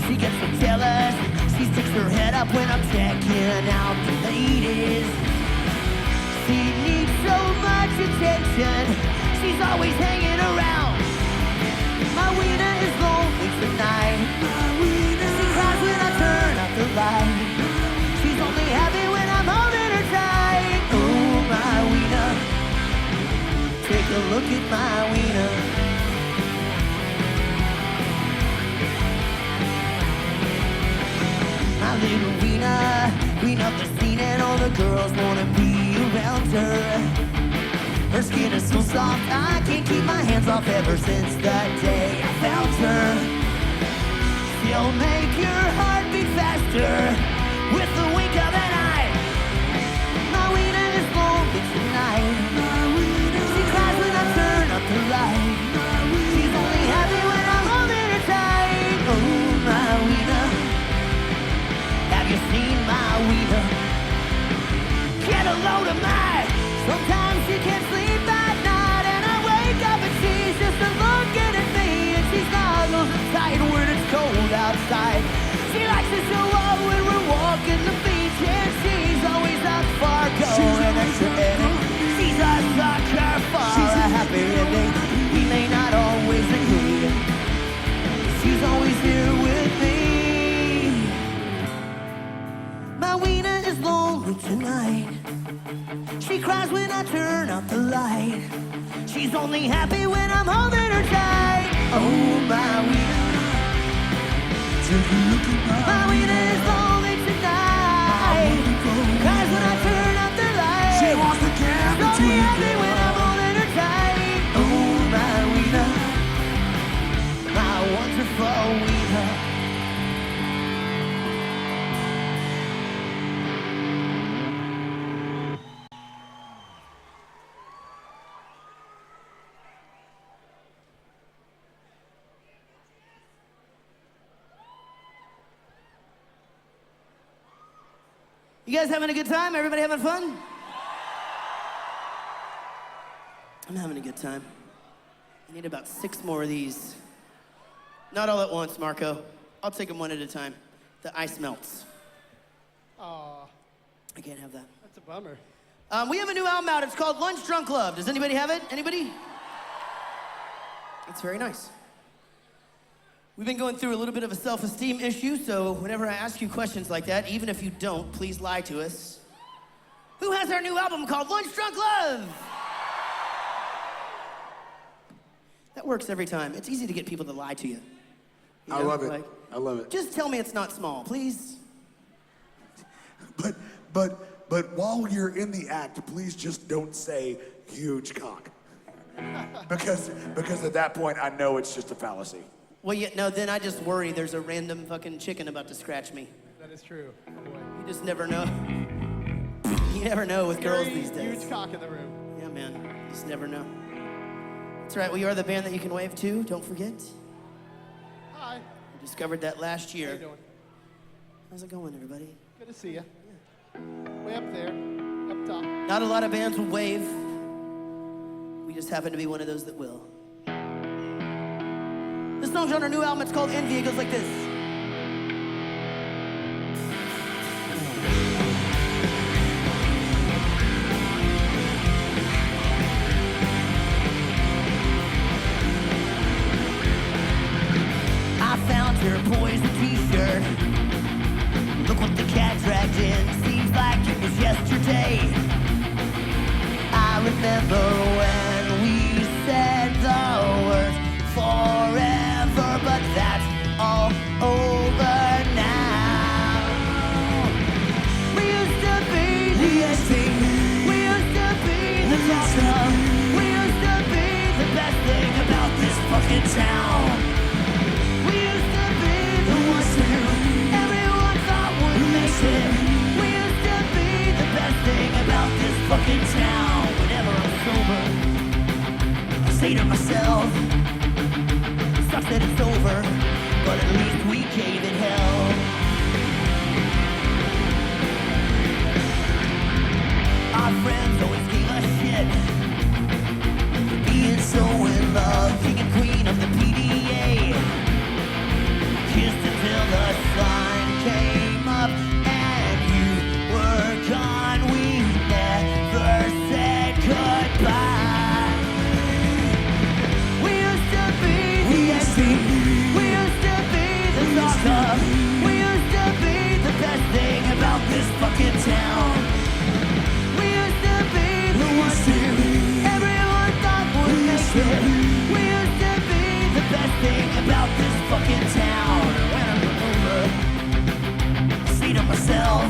She gets so jealous. She sticks her head up when I'm checking out the ladies. She needs so much attention. She's always hanging around. My Wena is lonely tonight. She cries when I turn out the light. She's only happy when I'm holding her tight. Oh, my Wena. Take a look at my Wena. My little Wena, queen of the scene, and all the girls wanna be around her. Her skin is so soft, I can't keep my hands off ever since that day I found her. She'll make your heart beat faster with the wink of an eye. My Wena is lonely tonight. She cries when I turn up the light. She's only happy when I'm holding her tight. Oh, my Wena. Have you seen my Wena? Get a load of mine. Sometimes she can't sleep at night, and I wake up and she's just looking at me, and she's snuggles and tight when it's cold outside. She likes to show up when we're walking the beach, and she's always out for going extra inning. She's a sucker for a happy ending. We may not always agree. She's always here with me. My Wena is lonely tonight. She cries when I turn out the light. She's only happy when I'm holding her tight. Oh, my Wena. Take a look at my Wena is lonely tonight. Cries when I turn out the lights. She wants to get Call me between ugly you. when I'm holding her tight. Oh, my Wena, my wonderful Wena. You guys having a good time? Everybody having fun? I'm having a good time. I need about 6 more of these. Not all at once, Marco. I'll take them one at a time. The ice melts. Aw, I can't have that. that's a bummer. We have a new album out. It's called Lunch Drunk Love. Does anybody have it? Anybody? It's very nice. We've been going through a little bit of a self-esteem issue, so whenever I ask you questions like that, even if you don't, please lie to us. Who has our new album called Lunch Drunk Love? That works every time. It's easy to get people to lie to you. You I know, love it. like, I love it. just tell me it's not small, please. But while you're in the act, please just don't say huge cock. because at that point, I know it's just a fallacy. Well, yeah, no, then I just worry there's a random fucking chicken about to scratch me. That is true. Boy. You just never know. You never know with girls Scary, these days. Huge cock in the room. Yeah, man. You just never know. That's right. We are the band that you can wave to. Don't forget. Hi. We discovered that last How you year. doing? How's it going, everybody? Good to see you. Way up there, up top. Not a lot of bands will wave. We just happen to be one of those that will. This song's on our new album. It's called Envy. It goes like this. I found your poison t-shirt. Look what the cat dragged in. Seems like it was yesterday. I remember when we said the words forever, but that's all over now. We used to be the esteem. We used to be the talk of. We used to be the best thing about this fucking town. We used to be the ones who everyone thought would make it. We used to be the best thing about this fucking town. Whenever I'm sober, I say to myself, sucks that it's over, but at least we gave it hell. Our friends always gave us shit for being so in love, king and queen of the PDA. Kissed until the sun came up and you were gone. We never said goodbye. We used to be the esteem. We used to be the talk of. We used to be the best thing about this fucking town. We used to be the ones who everyone thought would make it. We used to be the best thing about this fucking town. When I'm over, I say to myself,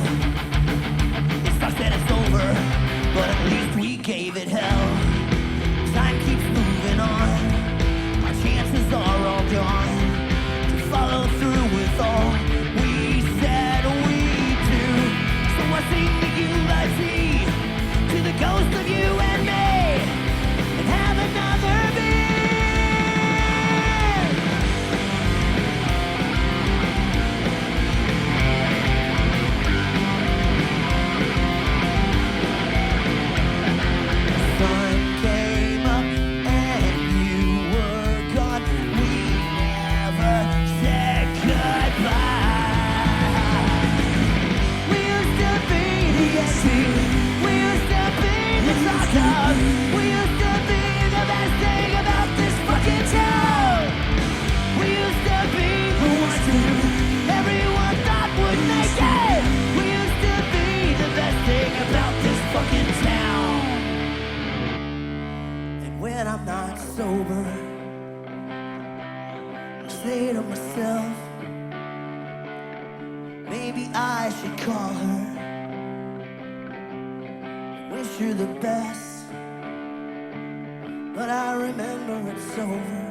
it sucks that it's over, but at least we gave it hell. Time keeps moving on. Our chances are all gone to follow through with all we said we'd do. So I sing to you, I see, to the ghost of you and me, and have another beer. Sun came up and you were gone. We never said goodbye. We used to be the esteem. We used to be the talk of. We used to be the best thing about this fucking town. We used to be the ones who everyone thought would make it. We used to be the best thing about this fucking town. And when I'm not sober, I say to myself, maybe I should call her you're the best, but I remember it's over,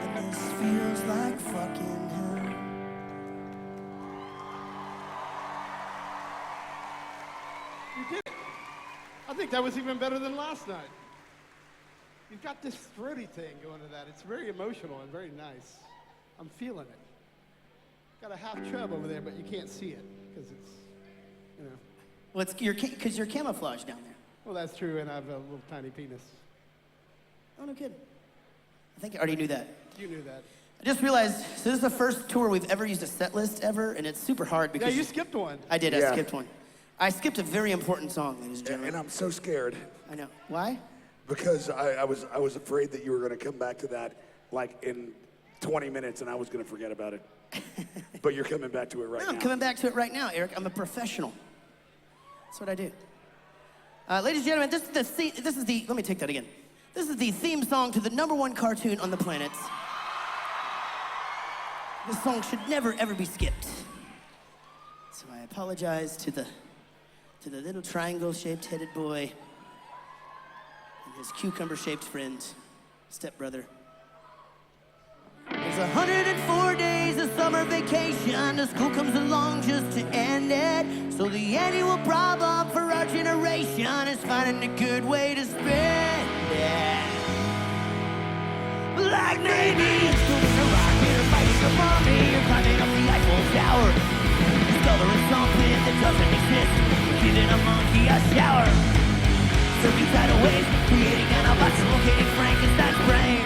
and this feels like fucking hell. You did it. I think that was even better than last night. You've got this throaty thing going to that. It's very emotional and very nice. I'm feeling it. Got a half chub over there, but you can't see it because it's, you know. Well, it's because you're camouflaged down there. Well, that's true, and I have a little tiny penis. Oh, no kidding. I think I already knew that. You knew that. I just realized, so this is the first tour we've ever used a set list ever, and it's super hard because... Yeah, you skipped one. I did, Yeah. I skipped one. I skipped a very important song, ladies and gentlemen. And I'm so scared I know. Why? because I was afraid that you were going to come back to that like in 20 minutes and I was going to forget about it. But you're coming back to it right No, now. I'm coming back to it right now, Eric. I'm a professional. That's what I do. Ladies and gentlemen, this is the, let me take that again. This is the theme song to the #1 cartoon on the planet. This song should never, ever be skipped. So I apologize to the little triangle-shaped headed boy and his cucumber-shaped friend, stepbrother. There's 104 days of summer vacation. The school comes along just to end it. So the annual problem for our generation is finding a good way to spend it. Like maybe it's doing a rocket or fighting a mommy or climbing up the Eiffel Tower. Discovering something that doesn't exist. Or giving a monkey a shower. Surfing tidal waves, creating nanobots, locating Frankenstein's brain.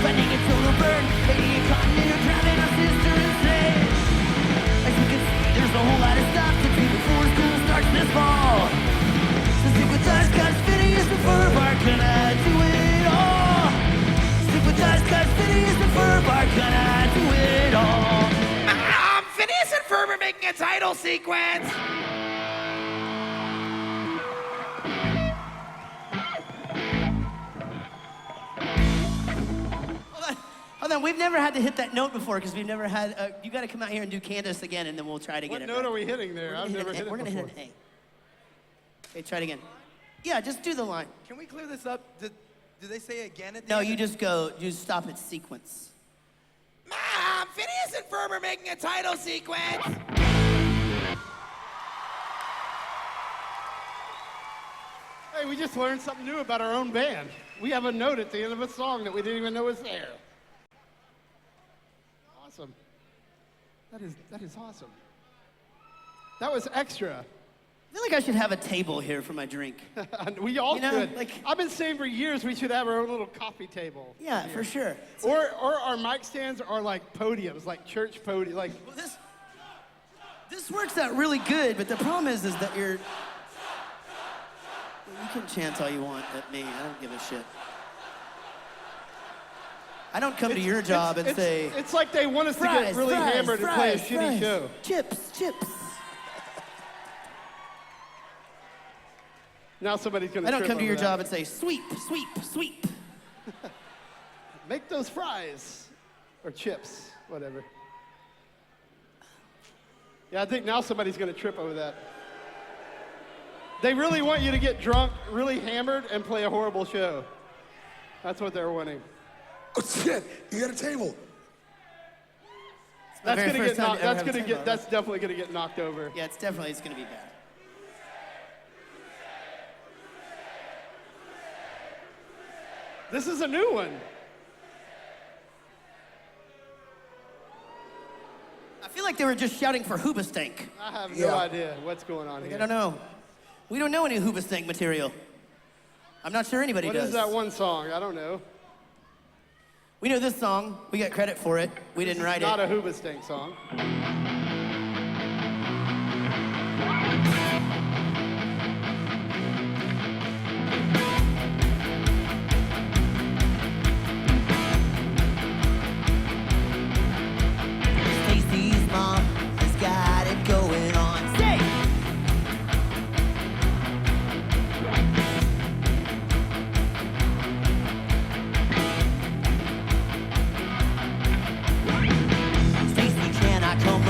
Finding a total burn, making a continent, or driving our sister insane. As you can see, there's a whole lot of stuff to do before school starts this fall. So stick with us, cause Phineas and Ferb are gonna do it all. Stick with us, cause Phineas and Ferb are gonna do it all. Phineas and Ferb are making a title sequence. Hold on, we've never had to hit that note before because we've never had, you gotta come out here and do Candace again and then we'll try to What get it note right. are we hitting there? I've never hit it We're gonna before. hit an A. Okay, try it again. Yeah, just do the line. Can we clear this up? Do they say again at the No, end? you just go, you stop at sequence. Mom, Phineas and Ferb are making a title sequence. Hey, we just learned something new about our own band. We have a note at the end of a song that we didn't even know was there. Awesome. That is awesome. That was extra. I feel like I should have a table here for my drink. We all You know, should. like- I've been saying for years we should have our own little coffee table. Yeah, for sure. Or our mic stands are like podiums, like church podiums. Like, Well, this works out really good, but the problem is that you can chant all you want at me. I don't give a shit. I don't come to your job and say, it's like they want us to get really hammered and play a shitty show. Chips. Now somebody's gonna I don't trip come to over your that. job and say, sweep. Make those fries. Or chips, whatever. Yeah, I think now somebody's gonna trip over that. They really want you to get drunk, really hammered, and play a horrible show. That's what they're wanting. Oh shit! You got a table. That's very gonna first get time knocked. to ever That's have a gonna table, get. That's definitely gonna get knocked over. Yeah, it's gonna be bad. This is a new one. I feel like they were just shouting for Hoobastank. I have Yeah. no idea what's going on I here. don't know. We don't know any Hoobastank material. I'm not sure anybody What does. is that one song? I don't know. We know this song. We got credit for it. We didn't write Not it. a Hoobastank song. Stacy's mom has got it going on. Say! Stacy cannot come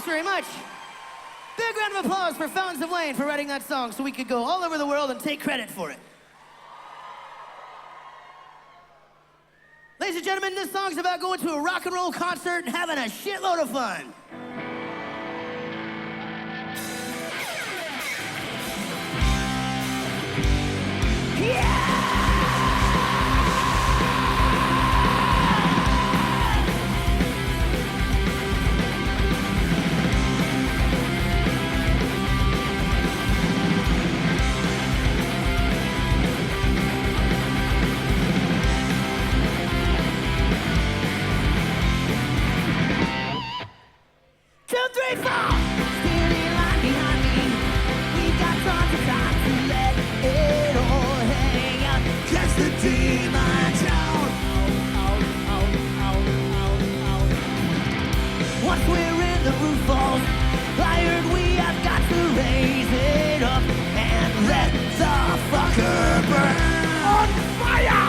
Thanks very much. Big round of applause for Fountains of Wayne for writing that song so we could go all over the world and take credit for it. Ladies and gentlemen, this song's about going to a rock and roll concert and having a shitload of fun. Yeah! Once we're in the roof falls, I heard we have got to raise it up and let the fucker burn on fire.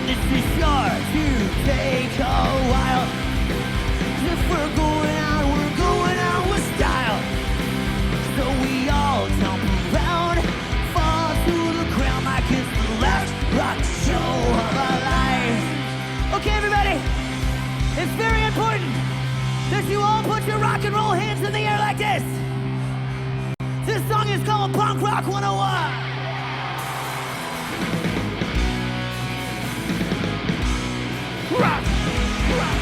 This is sure to take a while. If we're going out with style. So we all jump around, fall to the ground like it's the last rock show of our life. Okay, everybody. It's very important that you all put your rock and roll hands in the air like this. This song is called Punk Rock 101. Rock, rock.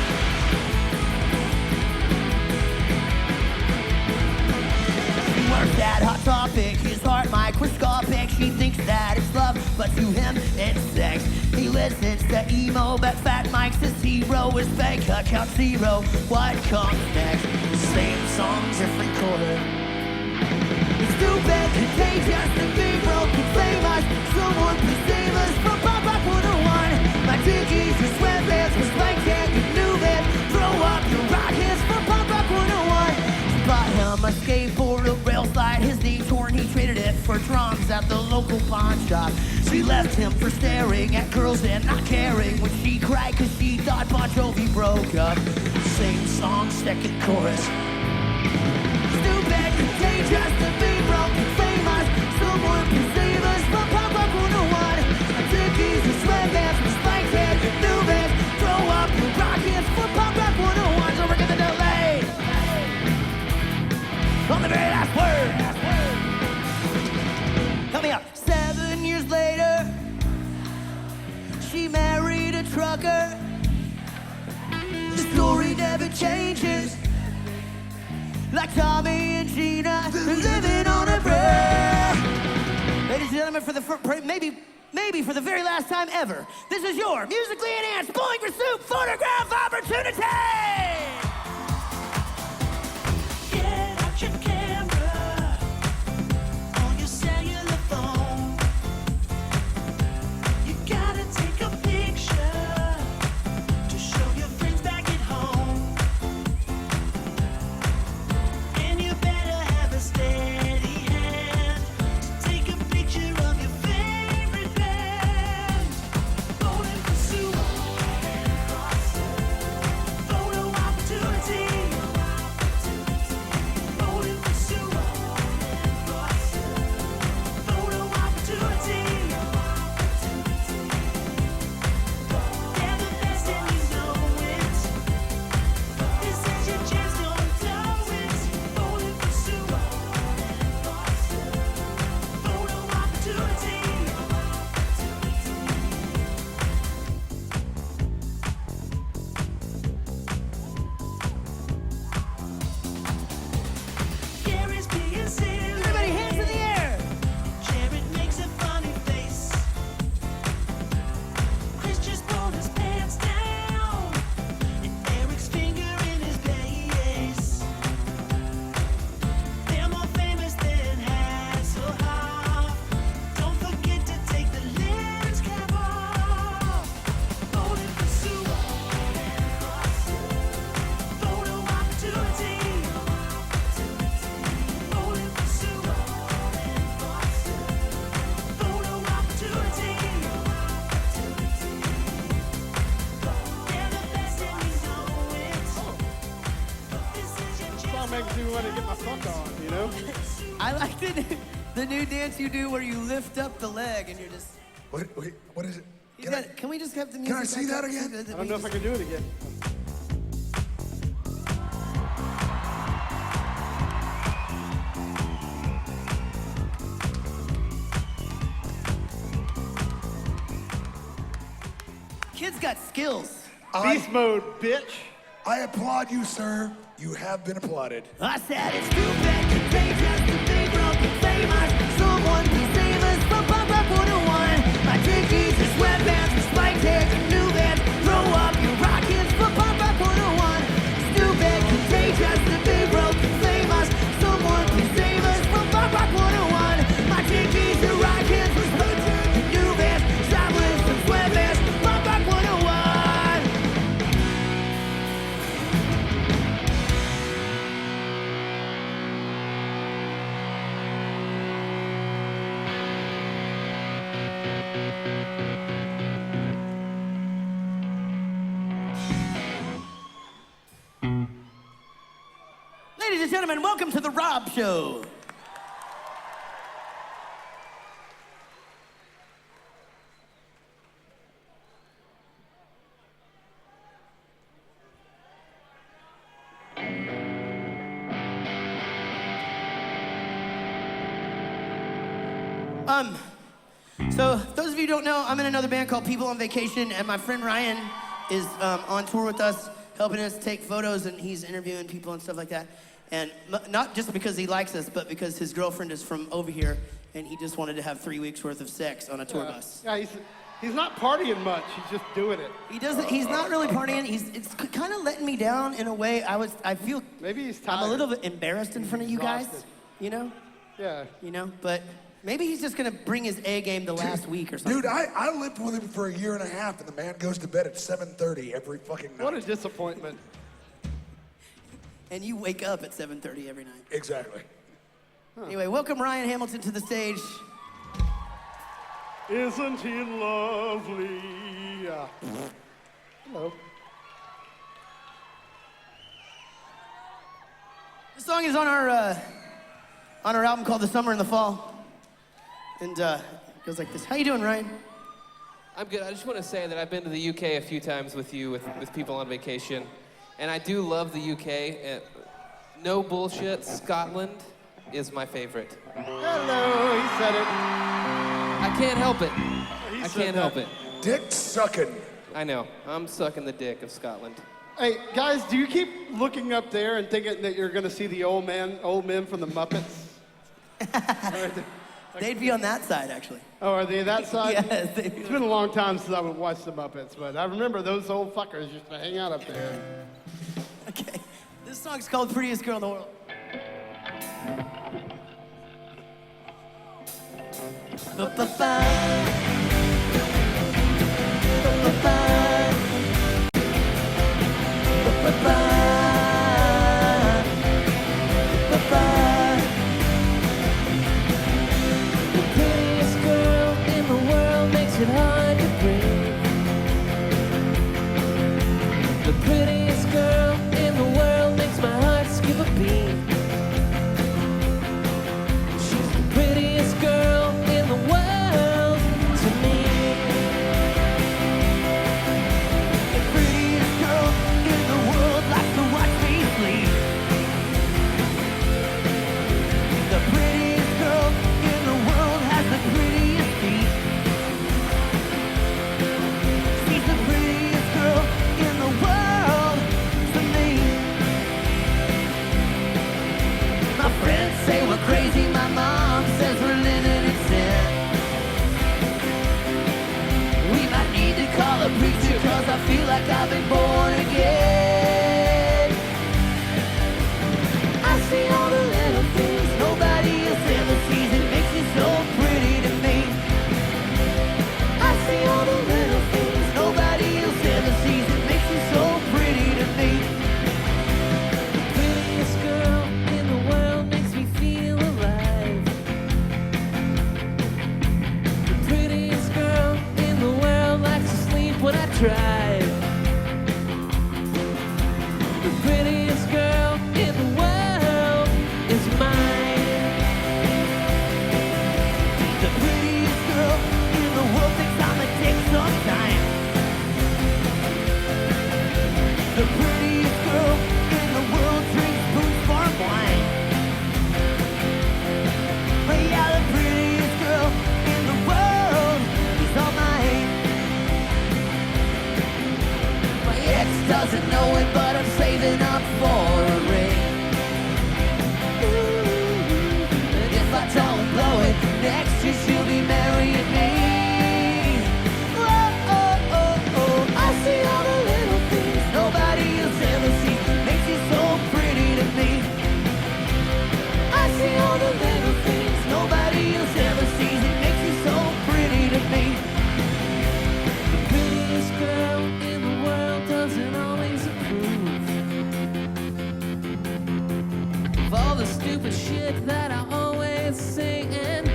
She works at Hot Topic, his heart microscopic. She thinks that it's love, but to him it's sex. He listens to emo, but Fat Mike's his hero. His bank account zero. What comes next? Same song, different chord. It's stupid, contagious, and be broken, famous. Someone please save us from Punk Rock 101. My dickies, your sweatbands, was blank and you knew it. Throw up your rock hands for Punk Rock 101. She bought him a skateboard, a rail slide, his knee torn. He traded it for drums at the local pawn shop. She left him for staring at girls and not caring when she cried cause she thought Bon Jovi broke up. Same song, second chorus. Stupid, contagious, and be broken, famous. Someone please save us from Punk Rock 101. My dickies and sweatbands, with spiked head, new bands. Throw up your rockets for Punk Rock 101. So we're gonna delay on the very last word. Help me out. 7 years later, she married a trucker. The story never changes. Like Tommy and Gina, they're living on a prayer. Ladies and gentlemen, for the maybe for the very last time ever, this is your musically enhanced Bowling for Soup photograph opportunity. Get out your camera on your cellular phone. You gotta take a picture to show your friends back at home. And you better have a steady hand to take a picture of your favorite band. Bowling for Soup. Photo want to get my fuck on, you know? I like the new dance you do where you lift up the leg and you're just. What is it? Can we just have the music? Can I see back that up? again? I don't know if I can do it again. Kid's got skills. Beast mode, bitch. I applaud you, sir. You have been applauded. I said it's stupid, contagious, to be broken, famous. Someone please save us from Pop Rock 101. My dickies and sweatpants, with spiked heads and new bands. Throw up your rockets for Pop Rock 101. Stupid, contagious, to be broken, famous. Someone please save us from Pop Rock 101. My dickies and rockets, with spiked heads and new bands. Traveling some sweatpants, Pop Rock 101. Ladies and gentlemen, welcome to the Rob Show. So those of you who don't know, I'm in another band called People on Vacation, and my friend Ryan is on tour with us, helping us take photos, and he's interviewing people and stuff like that. And not just because he likes us, but because his girlfriend is from over here, and he just wanted to have 3 weeks worth of sex on a tour bus. Yeah, he's not partying much. He's just doing it. He doesn't. He's not really partying. It's kind of letting me down in a way. I feel. Maybe he's tired. I'm a little bit embarrassed in front of you guys. Exhausted. You know. Yeah. You know, but. Maybe he's just gonna bring his A game the last week or something. Dude, I lived with him for a year and a half, and the man goes to bed at 7:30 every fucking night. What a disappointment. And you wake up at 7:30 every night. Exactly. Anyway, welcome Ryan Hamilton to the stage. Isn't he lovely? Hello. This song is on our album called The Summer and the Fall. And it goes like this. How you doing, Ryan? I'm good. I just want to say that I've been to the UK a few times with you, with people on vacation. And I do love the UK. No bullshit, Scotland is my favorite. Hello, he said it. I can't help it. He I said can't that. help it. Dick sucking. I know. I'm sucking the dick of Scotland. Hey, guys, do you keep looking up there and thinking that you're going to see the old men from the Muppets? They'd be on that side, actually. Oh, are they that side? Yes, they'd be It's been a long time since I would watch the Muppets, but I remember those old fuckers used to hang out up there. Okay. This song's called Prettiest Girl in the World. Prettiest girl in the world makes it hard to breathe. The prettiest girl in the world makes my heart skip a beat. She's the prettiest girl in the world to me. The prettiest girl in the world likes to watch me sleep. The prettiest girl in the world has the prettiest feet. She's the prettiest girl in the world to me. My friends say we're crazy, my mom says we're living in sin. We might need to call a preacher, cause I feel like I've been born again. I see all the little things nobody else ever sees. It makes it so pretty to me. I see all the little things nobody else ever sees. It makes it so pretty to me. The prettiest girl in the world makes me feel alive. The prettiest girl in the world likes to sleep when I drive. The prettiest girl in the world doesn't know it, but I'm saving up for a ring. And if I don't blow it, next year she'll be marrying me. Oh, oh, oh, oh. I see all the little things nobody else ever sees. Makes it so pretty to me. I see all the little things nobody else ever sees. It makes it so pretty to me. The prettiest girl in the world doesn't always approve of all the stupid shit that I always say and do.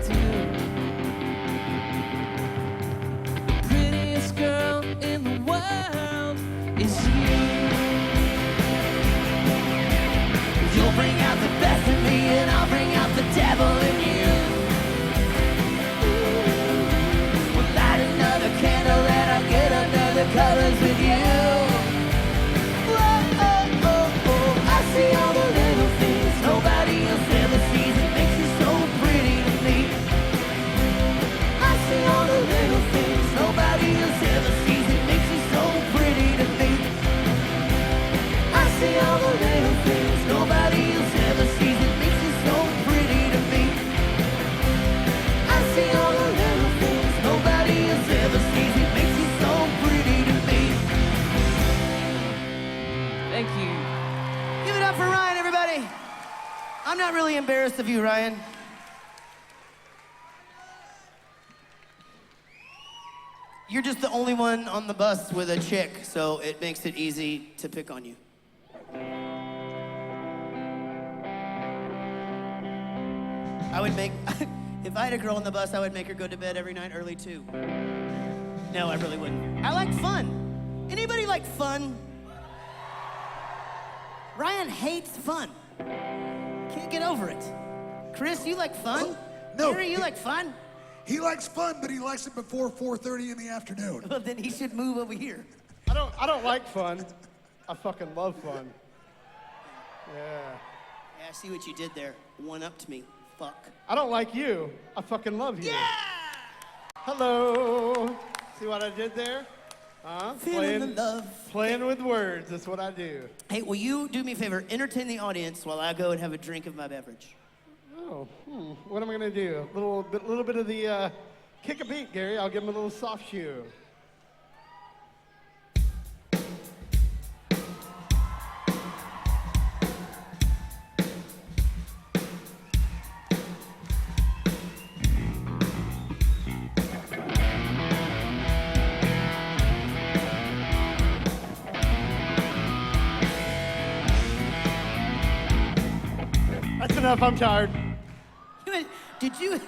The prettiest girl in the world is you. You'll bring out the best in me and I'll bring out the devil in you. We'll light another candle and I'll get under the covers with you. Oh, oh, oh, oh. I see all the little things nobody else ever sees. It makes it so pretty to me. I see all the little things nobody else ever sees. It makes it so pretty to me. I see all the little things nobody else ever sees. It makes it so pretty to me. I see all the little things nobody else ever sees. It makes it so pretty to me. Thank you. Give it up for Ryan, everybody. I'm not really embarrassed of you, Ryan. You're just the only one on the bus with a chick, so it makes it easy to pick on you. I would make, if I had a girl on the bus, I would make her go to bed every night early too. No, I really wouldn't. I like fun. Anybody like fun? Ryan hates fun. Can't get over it. Chris, you like fun? No. Gary, you like fun? He likes fun, but he likes it before 4:30 in the afternoon. Well, then he should move over here. I don't like fun. I fucking love fun. Yeah. Yeah, I see what you did there. One up to me. Fuck. I don't like you. I fucking love you. Yeah! Hello. See what I did there? Huh? Feeling the love. Playing with words. That's what I do. Hey, will you do me a favor? Entertain the audience while I go and have a drink of my beverage. Oh, what am I gonna do? A little bit of the kick a beat, Gary. I'll give him a little soft shoe. That's enough. I'm tired. Did you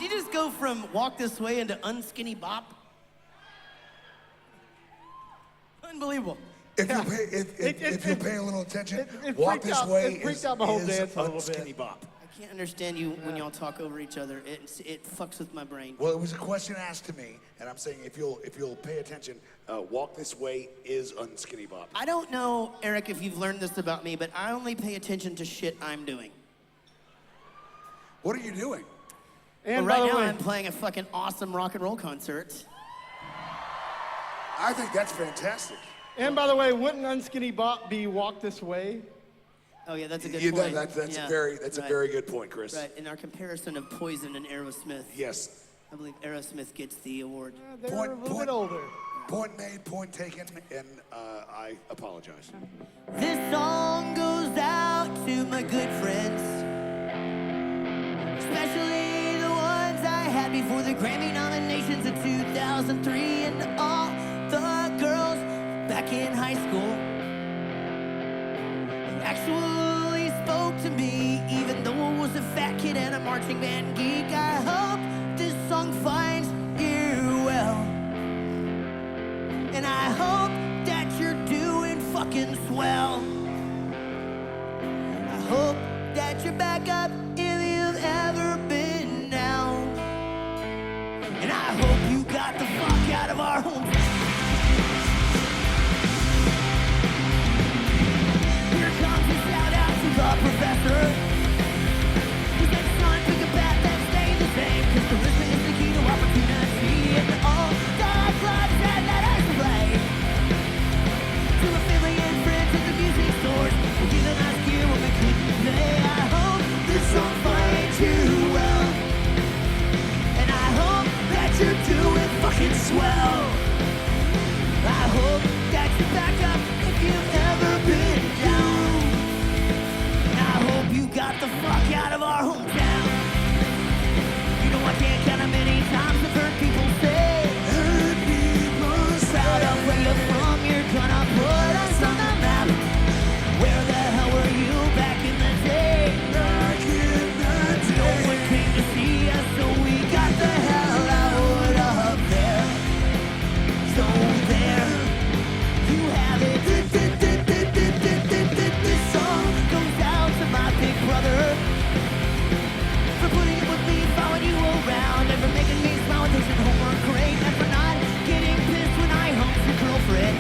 just go from Walk This Way into Unskinny Bop? Unbelievable. If you pay a little attention, it Walk freaked This out- Way it freaked is out my whole dance a little Unskinny bit. Bop. I can't understand you when y'all talk over each other. It fucks with my brain. Well, it was a question asked to me, and I'm saying if you'll pay attention, Walk This Way is Unskinny Bop. I don't know, Eric, if you've learned this about me, but I only pay attention to shit I'm doing. What are you doing? And Well, by right the now, way, I'm playing a fucking awesome rock and roll concert. I think that's fantastic. wouldn't Unskinny Bop be Walk This Way? Oh yeah, that's a good Yeah, point. that's Yeah, a very right. very good point, Chris. Right. In our comparison of Poison and Aerosmith, Yes. I believe Aerosmith gets the award. They're Point- a little point- bit older. Point made, point taken. And I apologize. This song goes out to my good friends, especially the ones I had before the Grammy nominations in 2003, and all the girls back in high school who actually spoke to me, even though I was a fat kid and a marching band geek. I hope this song finds you well, and I hope that you're doing fucking swell. I hope that you're back up if you've ever been down, and I hope you got the fuck out of our home. Here comes a shout out to the professor, who said, son, pick a path that stay the same, 'cause charisma is the key to opportunity, and all the clubs that let us play to a favorite fucking swell. I hope that you back up if you've ever been down. I hope you got the fuck out of our hometown. You know I can't count how many times I've heard people say, proud of where you're from, you're gonna put us on the map. Where the hell were you back in the day? No one came to see us, so we got the hell out of there. So there, you have it. This song goes out to my big brother for putting up with me, following you around, and for making me smile with things at homework great, and for not getting pissed when I humped your girlfriend.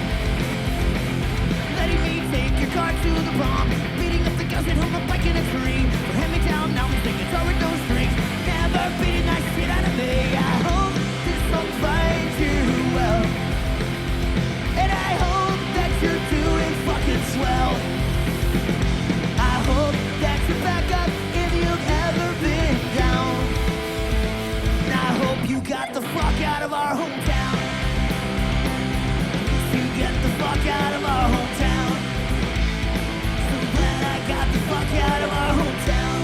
Letting me take your car to the prom, beating up the girls at home, a bike in a tree. For hand-me-down, now we sing guitar with no strings. Never beating that shit out of me. I hope this song finds you well, and I hope that you're doing fucking swell. I hope that you're back up if you've ever been down. And I hope you got the fuck out of our hometown. You get the fuck out of our hometown. So glad I got the fuck out of our hometown.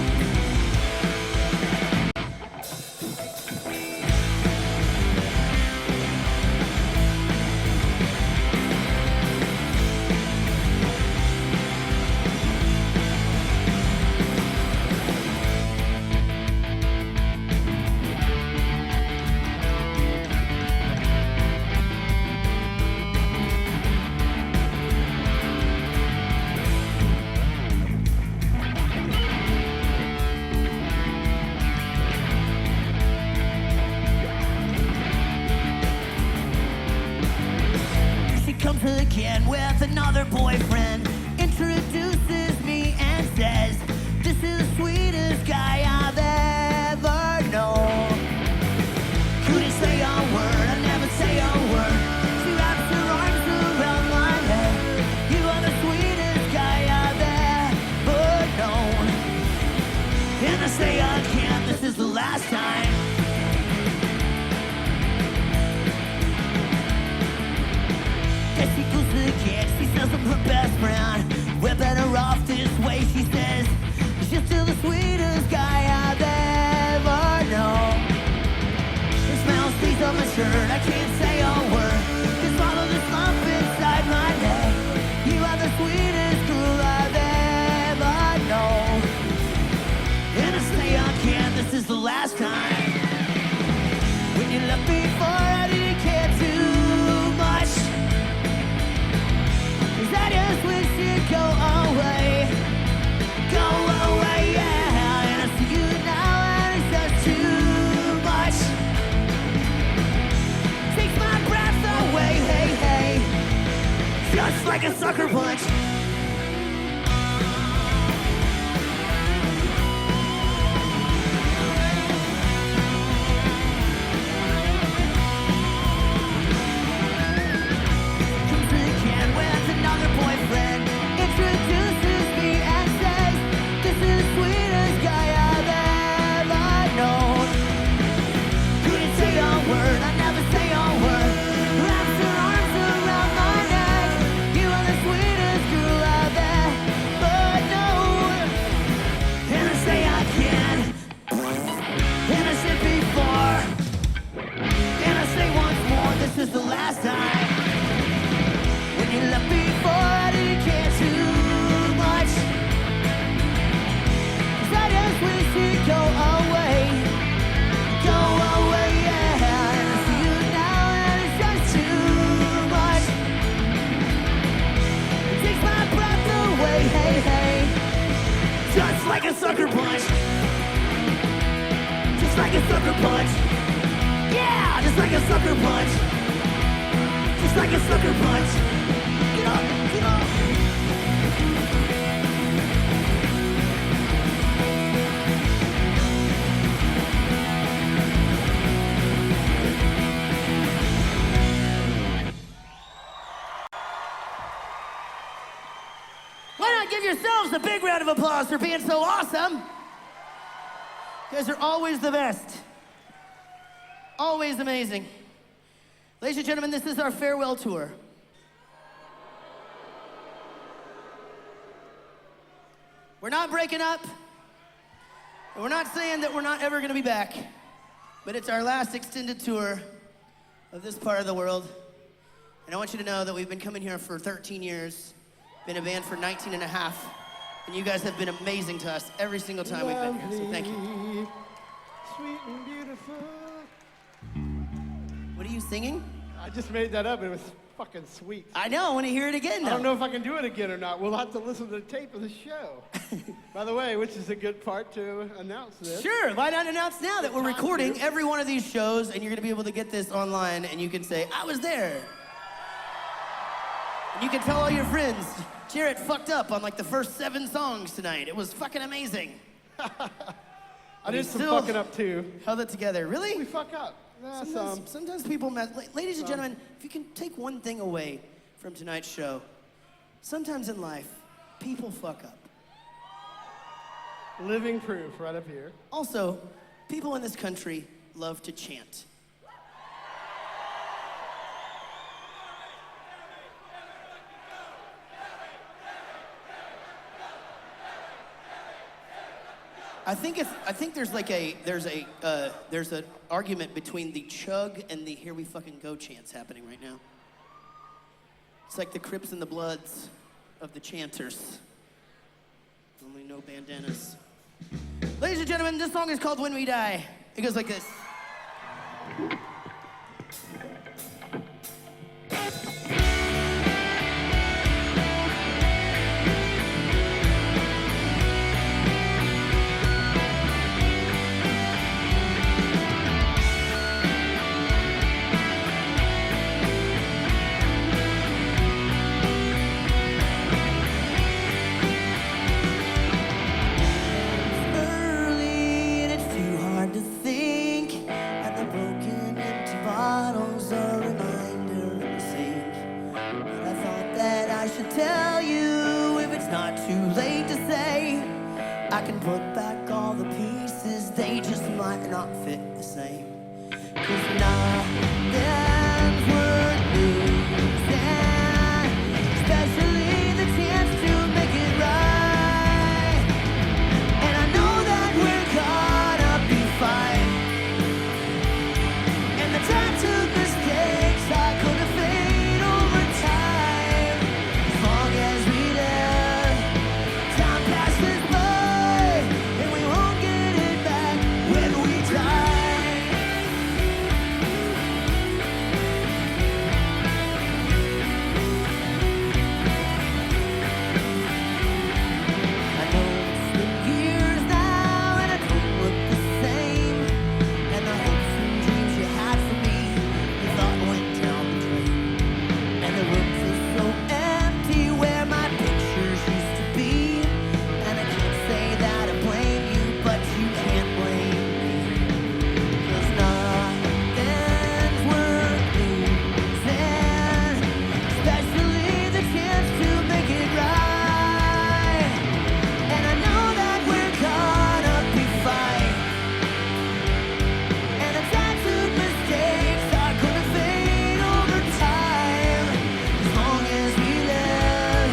Comes again with another boyfriend, introduces me and says, this is the sweetest guy I've ever known. Couldn't say a word, I never say a word. She wraps her arms around my head. You are the sweetest guy I've ever known. And I say again, this is the last time. She goes again, she says I'm her best friend. We're better off this way, she says. She's still the sweetest guy I've ever known. The smell stays on my shirt, I can't say a word. Just follow the slump inside my neck. You are the sweetest girl I've ever known. And I say again, this is the last time. When you left me for, I didn't care too much. I just wish you'd go away, yeah. And I see you now and it's just too much. Takes my breath away, hey. Just like a sucker punch. Boyfriend introduces me and says, this is the sweetest guy I've ever known. Couldn't say a word, I never say a word. Wraps her arms around my neck. You are the sweetest girl I've ever known. And I say again, and I said before, and I say once more, this is the last time. When you left me for, I didn't care too much. 'Cause I just wish you'd go away, yeah. And I see you now and it's just too much. It takes my breath away, hey. Just like a sucker punch. Just like a sucker punch. Yeah, just like a sucker punch. Just like a sucker punch. Get up. Why not give yourselves a big round of applause for being so awesome? You guys are always the best. Always amazing. Ladies and gentlemen, this is our farewell tour. We're not breaking up. And we're not saying that we're not ever gonna be back. But it's our last extended tour of this part of the world. And I want you to know that we've been coming here for 13 years, been a band for 19 and a half, and you guys have been amazing to us every single time we've been here, so thank you. Sweet and beautiful. What are you singing? I just made that up. It was fucking sweet. I know, I want to hear it again I now. don't know if I can do it again or not. We'll have to listen to the tape of the show. By the way, which is a good part to announce this. Sure, why not announce now that we're recording every one of these shows and you're gonna be able to get this online and you can say, I was there. And you can tell all your friends, Jarrett fucked up on like the first 7 songs tonight. It was fucking amazing. I did some still fucking up too. Held it together. Really? We fuck up. Sometimes people mess. Ladies and gentlemen, if you can take one thing away from tonight's show, sometimes in life, people fuck up. Living proof right up here. Also, people in this country love to chant. I think there's an argument between the chug and the here we fucking go chants happening right now. It's like the Crips and the Bloods of the chanters. Only no bandanas. Ladies and gentlemen, this song is called When We Die. It goes like this. Tell you if it's not too late to say I can put back all the pieces, they just might not fit the same. 'Cause nothing's worth losing, especially the chance to make it right. And I know that we're gonna be fine. And the time took mistakes I could have fade over time. As long as we live, time passes by, and we won't get it back when we die. I know it's been years now, and I don't look the same. And the hopes and dreams you had for me, you thought went down the drain. And the room feels so empty where my pictures used to be. And I can't say that I blame you, but you can't blame me. 'Cause nothing's worth losing, especially the chance to make it right. And I know that we're gonna be fine. And the time took mistakes are gonna fade over time. As long as we live,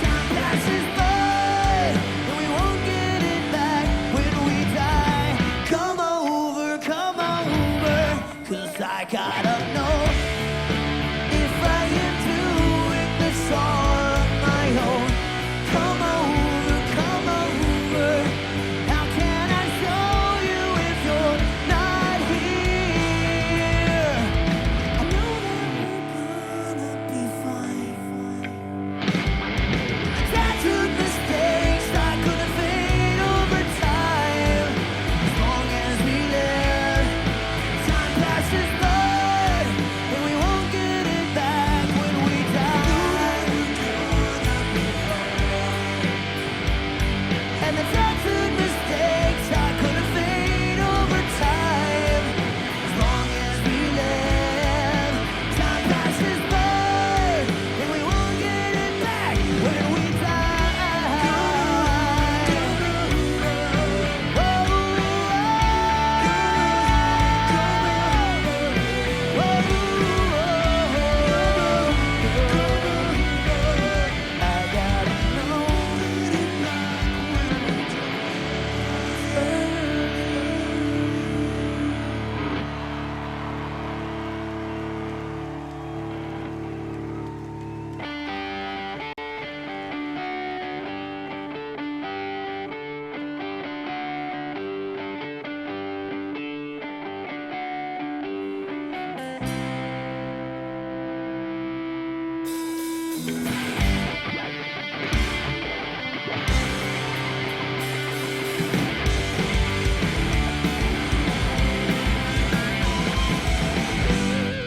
time passes by, and we won't get it back when we die. Come over, 'cause I gotta know if I am doing this all on my own. Come over, how can I show you if you're not here? I know that we're gonna be fine. That took mistakes I could have fade over time. As long as we live, time passes by, and we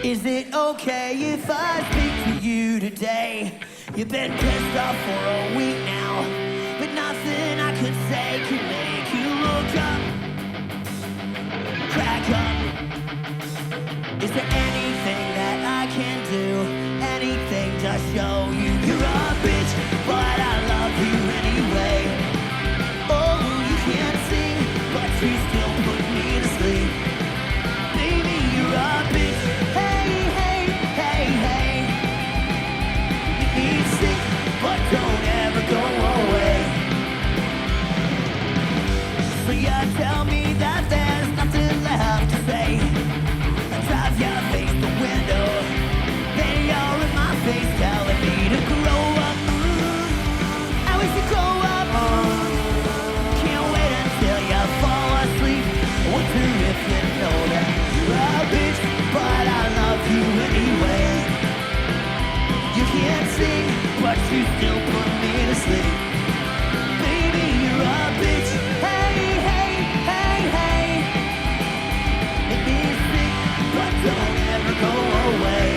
Is it okay if I speak to you today? You've been pissed off for a week now, but nothing I could say can make you look up, crack up. Is there anything that I can do? Anything to show you you're a bitch, but I love you anyway. Oh, you can't sing, but you still put me to sleep. Baby, you're a bitch. Hey, hey, hey, hey. You need sick, but don't ever go away. So you tell me that there's nothing left to say. I drive you face the window, then you're in my face telling me to grow up. I wish you grow up. Can't wait until you fall asleep. Wonder if you know that you're a bitch, but I love you anyway. You can't sing, but you still put me to sleep. Baby, you're a bitch. Hey, hey, hey, hey. Make me sick, but don't ever go away.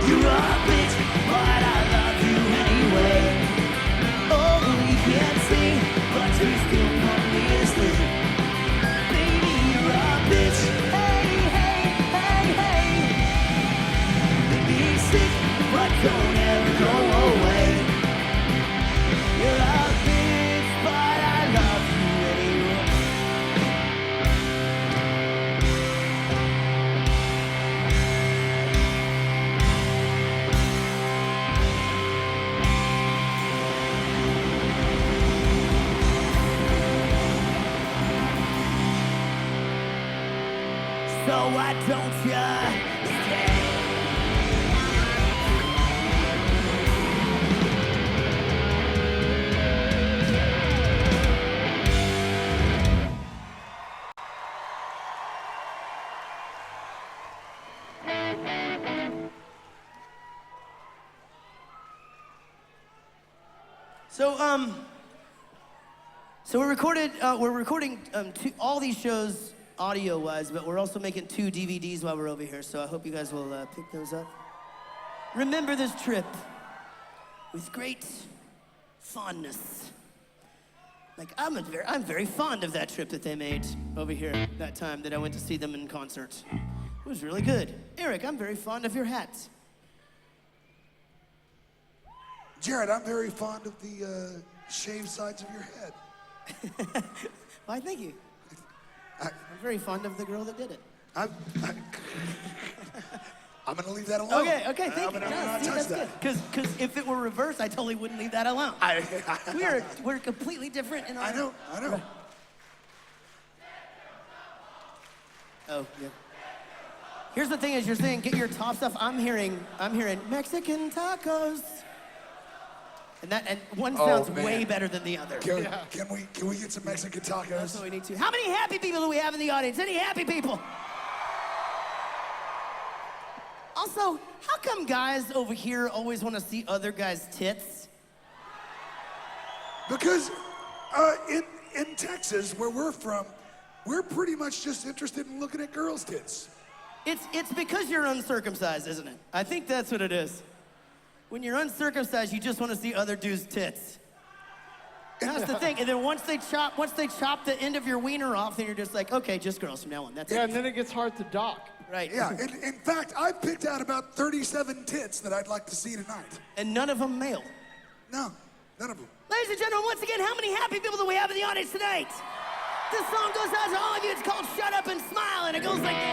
You're a bitch, but I love you anyway. Oh, you can't sing, but you still put me to sleep. Baby, you're a bitch. Hey, hey, hey, hey. Make me sick, but don't ever go away. You're a bitch, but I love you anyway. So why don't you stay? So we're recording all these shows audio-wise, but we're also making 2 DVDs while we're over here, so I hope you guys will pick those up. Remember this trip with great fondness. Like, I'm very fond of that trip that they made over here that time that I went to see them in concert. It was really good. Eric, I'm very fond of your hat. Jared, I'm very fond of the shaved sides of your head. Why, thank you. I'm very fond of the girl that did it. I'm gonna leave that alone. Okay, thank you. I'm gonna not touch that. Because if it were reversed, I totally wouldn't leave that alone. We're completely different in our... I know. Oh, yeah. Here's the thing: is you're saying get your top stuff. I'm hearing Mexican tacos. And one sounds way better than the other. Can we get some Mexican tacos? That's what we need to. How many happy people do we have in the audience? Any happy people? Also, how come guys over here always want to see other guys' tits? Because in Texas, where we're from, we're pretty much just interested in looking at girls' tits. It's because you're uncircumcised, isn't it? I think that's what it is. When you're uncircumcised, you just want to see other dudes' tits. That's the thing. And then once they chop the end of your wiener off, then you're just like, okay, just girls from now on. That's it. Yeah, and then it gets hard to dock. Right. Yeah, in fact, I picked out about 37 tits that I'd like to see tonight. And none of them male. No, none of them. Ladies and gentlemen, once again, how many happy people do we have in the audience tonight? This song goes out to all of you. It's called Shut Up and Smile, and it goes like this.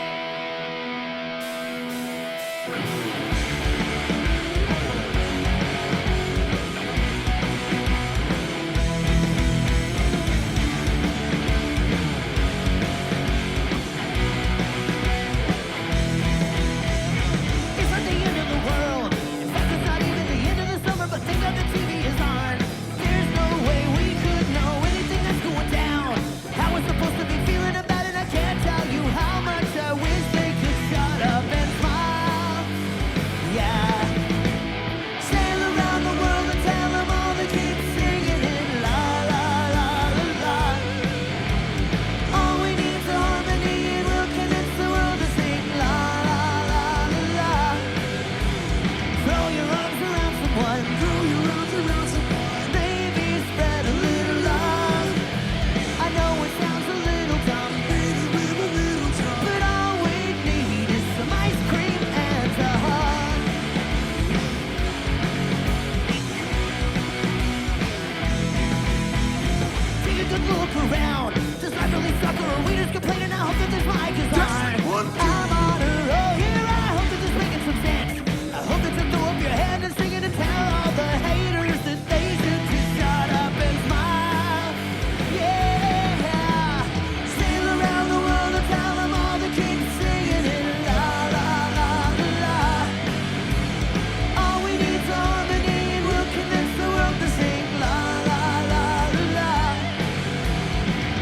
It's not the end of the world. In fact, it's not even the end of the summer, but thank God the TV is on. There's no way we could know anything that's going down. How we're supposed to be feeling about it, I can't tell you how much I wish they could shut up and smile. Yeah. Sail around the world and tell them all to keep singing it. La la la la la. All we need is harmony and we'll convince the world to sing la la la la la. Throw your arms around someone. Throw your arms around someone. Maybe spread a little love. I know it sounds a little dumb, maybe we're a little dumb, but all we need is some ice cream and a hug. Take a good look around. Does life really suck or are we just complaining? I hope that this mic is on. I'm on a roll here. I hope that this is making some sense. I hope that you throw up your hand and sing it and tell all the haters that they should just shut up and smile. Yeah. Sail around the world and tell them all to keep singing it. La la la la la. All we need is harmony and we'll convince the world to sing la la la la la.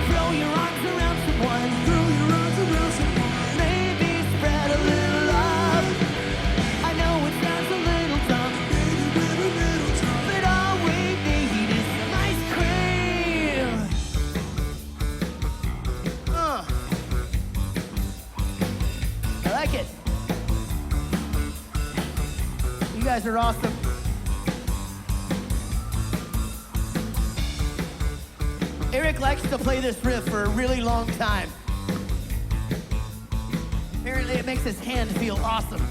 Throw your arms around someone. Throw your arms around someone. Maybe spread a little love. I know it sounds a little dumb, maybe we're a little dumb, but all we need is some ice cream. I like it. You guys are awesome. Eric likes to play this riff for a really long time. Apparently it makes his hand feel awesome.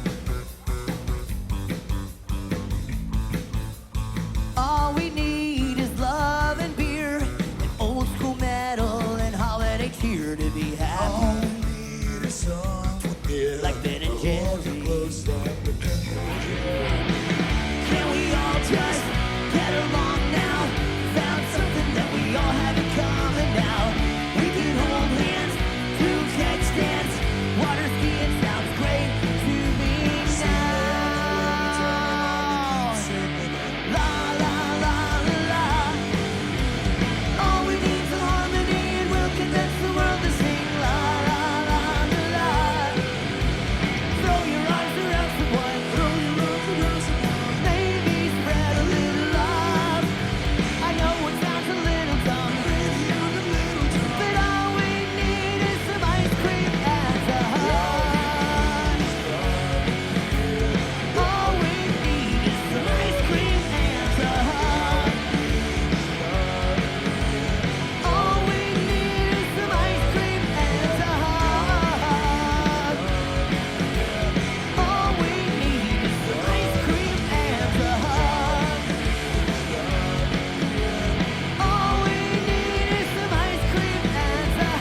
All we need is love and beer, and old school metal and holiday cheer to be happy. Like Ben and Jerry. Can we all just get along now? Found something that we all have in common now. We can hold hands, do keg stands, water skiing sounds great to me now. La la la la la. All we need is harmony and we'll convince the world to sing la la la la la. Throw your arms around someone. Throw your arms around someone. Maybe spread a little love. I know it sounds a little dumb, maybe I'm a little dumb, but all we need is some ice cream and a hug. All we need is some ice cream and a hug. All we need is some ice cream and a hug. All we need is some ice cream and a hug. All we need is some ice cream and a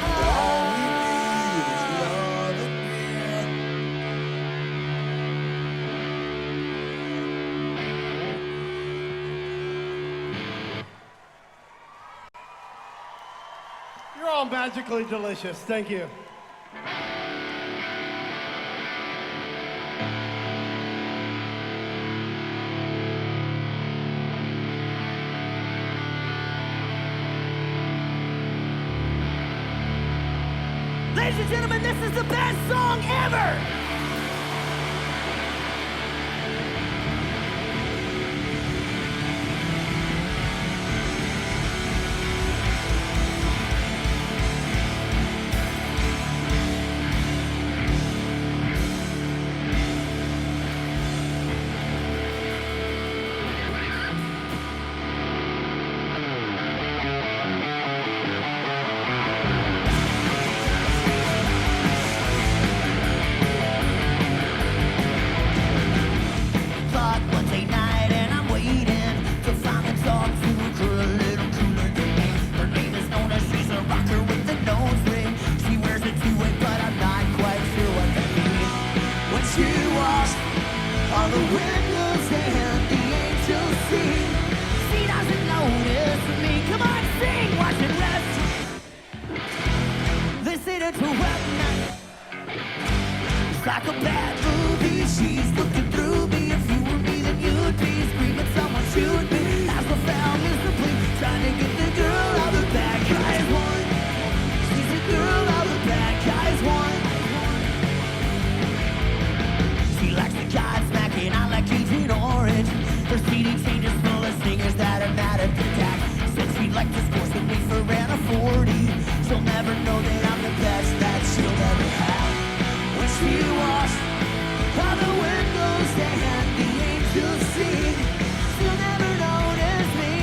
You're all magically delicious. Thank you. Ladies and gentlemen, this is the best song ever! the windows and the angels sing. She doesn't notice me. Come on, sing, watch it rest. Listen to what night. It's like a bad movie. She's looking through me. If you were me, then you'd be screaming, someone shoot me. As I found miserably, trying to get the girl out the bad guys one. She's the girl out the bad guys one. She likes the Godsmack and I like Agent Orange. Her CD changes full of singers that are mad at the tax. Said she'd like to score with me for Anna 40. She'll never know that I'm the best that she'll ever have. When she walks by the windows and the angels sing, she'll never notice me.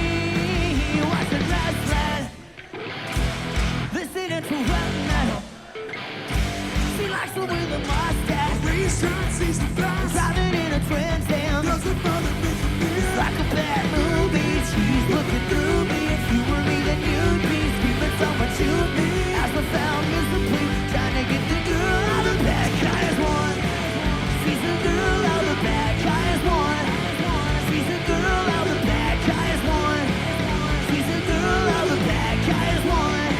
Watching Wrestling, listening to rock metal. She likes the way the mustache. Racetrack sees the fast. Driving in a Trans Am. Doesn't bother me from It's here. like a bad movie. She's looking through me. If you were me, then you'd be screaming, someone shoot me. As I found miserably, trying to get the girl out the bad guys one. She's the girl out the bad guys one. She's the girl out the bad guys one. She's the girl out the bad guys one.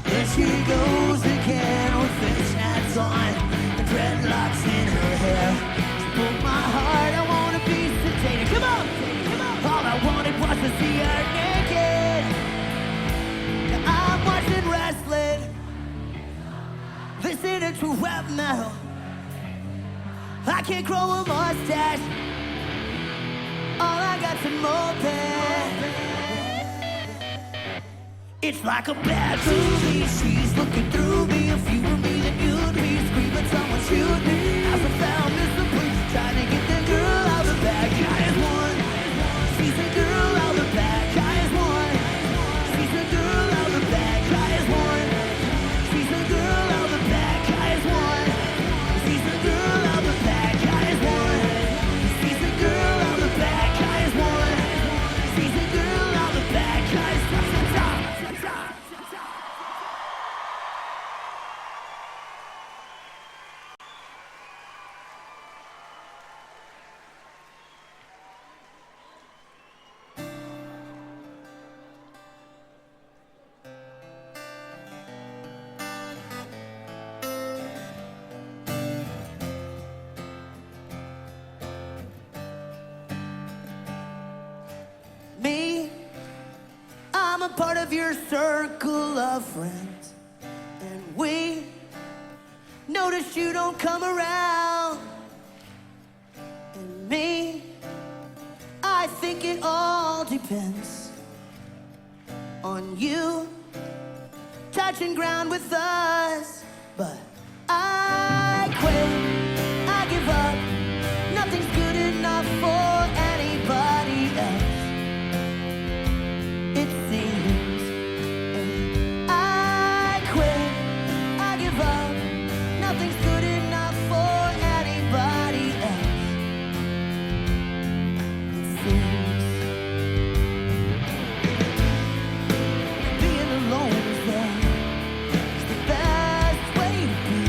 There she goes again with fishnets on and dreadlocks in her hair. She broke my heart, I wanna be sedated. Come on, come on. All I wanted was to see her naked. Now I'm watching wrestling, listening to rap metal. I can't grow a mustache, all I got's a moped. It's like a bad movie. She's looking through me. If you were me, then you'd be screaming, someone shoot me. As I found miserably, trying to get the girl out the bad guys one. She's the girl out the bad guys one. She's the girl out the bad guys one. She's the girl out the bad guys one. She's the girl out the bad guys one. She's the girl out the bad guys one. She's the girl out the bad guys. Me, I'm a part of your circle of friends, and we notice you don't come around. And me, I think it all depends on you touching ground with us. But I quit, I give up, nothing's good enough for anybody else. It seems. I quit, I give up, nothing's good enough for anybody else. It seems. Being alone is the best way to be.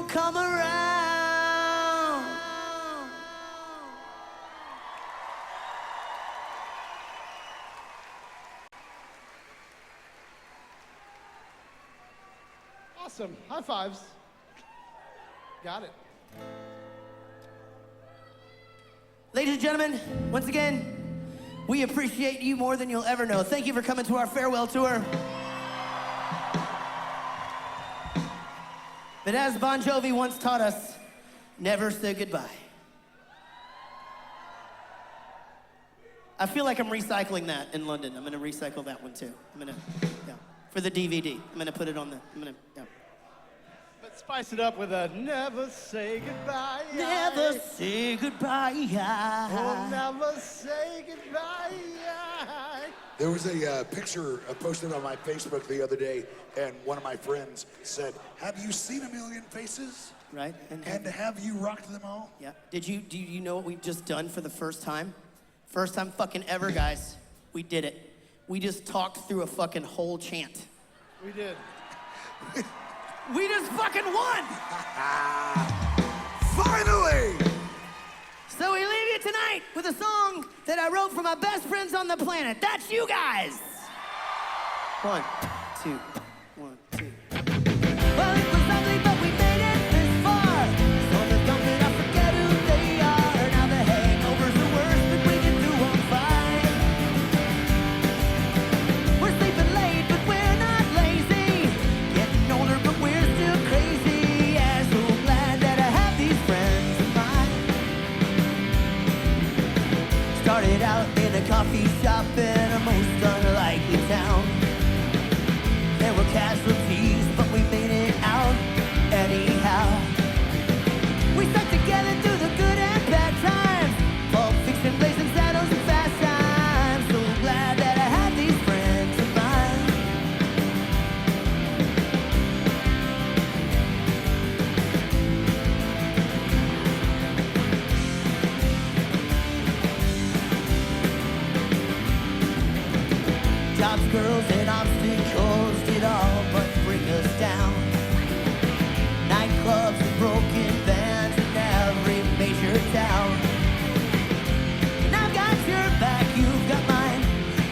come around. Awesome. High fives. Got it. Ladies and gentlemen, once again, we appreciate you more than you'll ever know. Thank you for coming to our farewell tour. But as Bon Jovi once taught us, never say goodbye. I feel like I'm recycling that in London. I'm gonna recycle that one too. For the DVD. I'm gonna put it on the, But spice it up with a never say goodbye. Never say goodbye. Oh, never say goodbye. There was a picture posted on my Facebook the other day, and one of my friends said, "Have you seen A Million Faces? Right? And have you rocked them all?" Yeah. Do you know what we've just done for the first time? First time fucking ever, guys. We did it. We just talked through a fucking whole chant. We did. We just fucking won! Finally! So we leave you tonight with a song that I wrote for my best friends on the planet. That's you guys! 1, 2, 1, 2. Well, it was ugly, but we made it this far. So the don't let us forget who they are. Now the hangovers are worse, but we can do them fine. We're sleeping late, but we're not lazy. Getting older, but we're still crazy. Yeah, so glad that I have these friends of mine. Started out in a coffee shop in a most unlikely town. There were casualties, but we made it out anyhow. We stuck together through the good and bad times. Pulp Fiction, blazing saddles and fast times. So glad that I had these friends of mine. Jobs, girls, and obstacles did all but bring us down. Nightclubs and broken bands in every major town. And I've got your back, you've got mine.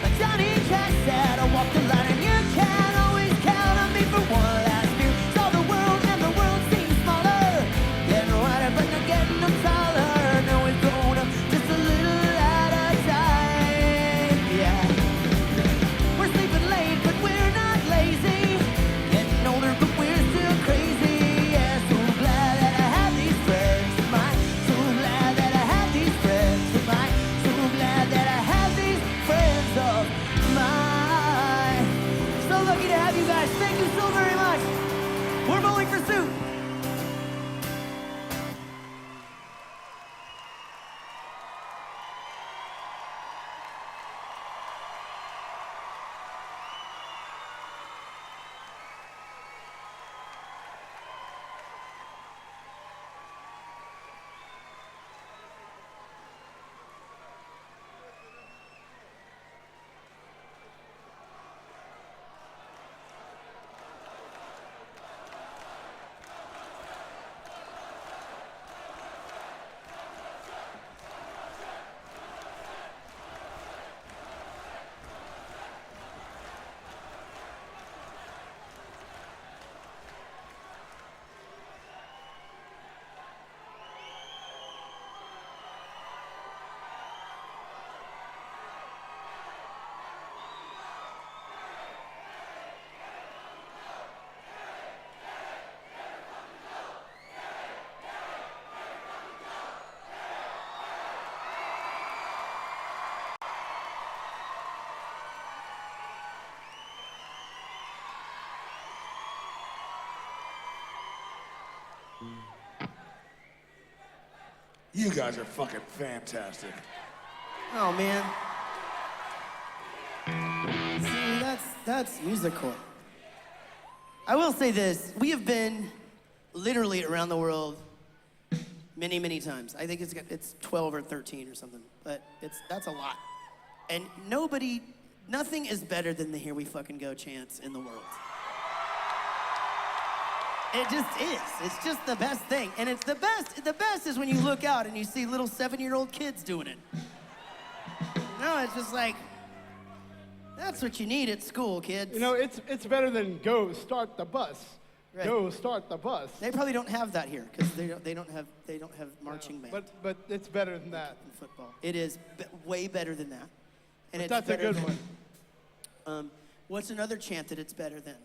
Like Johnny Cash said, I'll walk the line, and you can always count on me for one last beer. Saw the world, and the world seems smaller. Getting wider, but not getting no taller. Now we've grown up just a little at a time. Yeah. We're sleeping late, but we're not lazy. Getting older, but we're still crazy. Yeah, so glad that I have these friends of mine. So glad that I have these friends of mine. So glad that I have these friends of mine. So lucky to have you guys. Thank you so very much. We're Bowling for Soup. You guys are fucking fantastic. Oh, man. See, that's musical. I will say this. We have been literally around the world many, many times. I think it's 12 or 13 or something, but that's a lot. And nothing is better than the Here We Fucking Go chants in the world. It just is. It's just the best thing. And it's the best. The best is when you look out and you see little 7-year-old kids doing it. No, it's just like, that's what you need at school, kids. You know, it's better than go start the bus. Right. Go start the bus. They probably don't have that here because they don't have marching band But it's better than that. in football. It is way better than that. And it's That's a better good than, one. What's another chant that it's better than?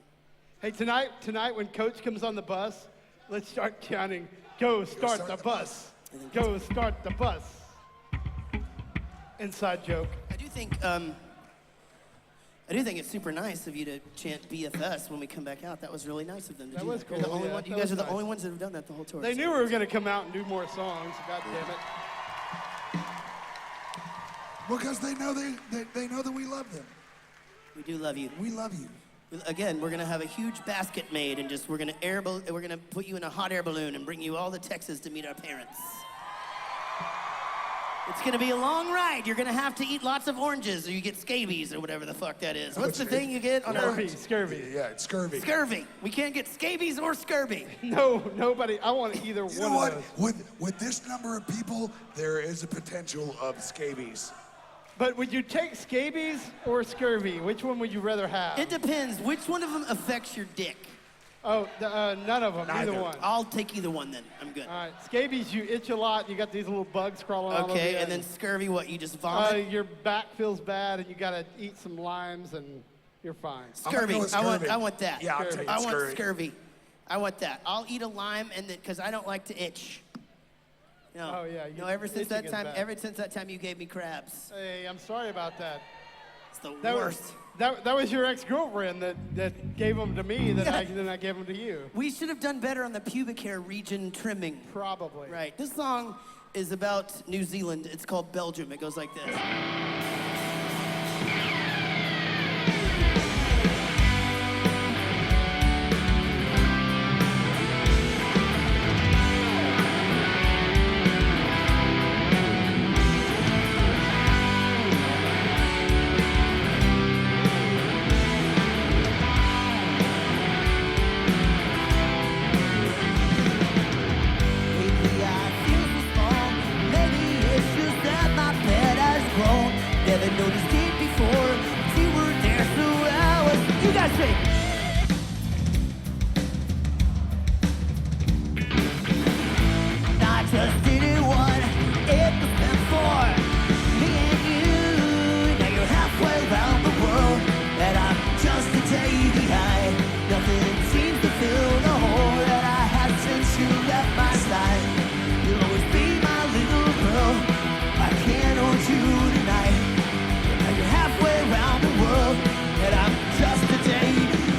Hey, tonight when Coach comes on the bus, let's start chanting, go start the bus. Go start the bus. Inside joke. I do think it's super nice of you to chant BFS when we come back out. That was really nice of them to That do was that. You're the cool, only yeah, one, you that guys was are the nice. only ones that have done that the whole tour. They so knew we were going to come out and do more songs. God damn it. Because they know that we love them. we do love you. We love you. Again, we're gonna have a huge basket made and we're gonna put you in a hot air balloon and bring you all to Texas to meet our parents. It's gonna be a long ride. You're gonna have to eat lots of oranges or you get scabies or whatever the fuck that is. What's the thing you get on Scurvy. Yeah, it's scurvy. Scurvy. We can't get scabies or scurvy. No, nobody. I want either You know one what? of those. With this number of people, there is a potential of scabies. But would you take scabies or scurvy? Which one would you rather have? It depends. Which one of them affects your dick? Oh, none of them. Neither. Either one. I'll take either one then. I'm good. All right. Scabies, you itch a lot. You got these little bugs crawling all over you. Okay, and then scurvy, what? You just vomit? Your back feels bad, and you gotta eat some limes, and you're fine. I'm gonna Scurvy. go with I scurvy. want that. Yeah, I'll take I want scurvy. scurvy. I want that. I'll eat a lime and then because I don't like to itch. No. Oh, yeah, No, ever since itching that is time, bad. you gave me crabs. Hey, I'm sorry about that. It's the That worst. was that was your ex-girlfriend that gave them to me. Then I gave them to you. We should have done better on the pubic hair region trimming. Probably. Right. This song is about New Zealand. It's called Belgium. It goes like this. Lately I feel so small. Maybe it's just that my bed has grown. Never noticed it before. But you were there, so I was. You guys sing. I just didn't want it was meant for me and you. Now you're halfway around the world, and I'm just a day behind. Nothing seems to fill the hole that I had since you left my side. You'll always be my little girl. I can't hold you tonight. Now you're halfway around the world, and I'm just a day behind.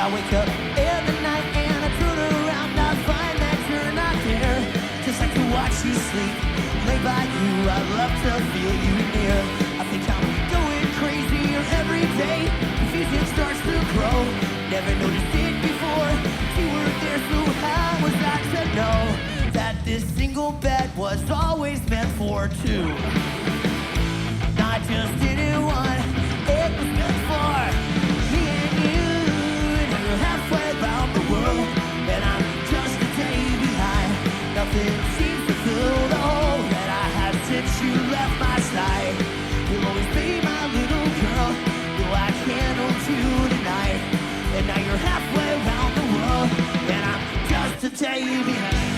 I wake up in the night and I turn around, I find that you're not there. Just like to watch you sleep, lay by you, I love to feel you near. I think I'm going crazier every day, confusion starts to grow. Never noticed it before, you were there, so how was I to know that this single bed was always meant for two? I just didn't want it was meant for me and you. Now you're halfway around the world, and I'm just a day behind. Nothing seems to fill the hole that I had since you left my side. You'll always be my little girl, though I can't hold you tonight. And now you're halfway around the world, and I'm just a day behind.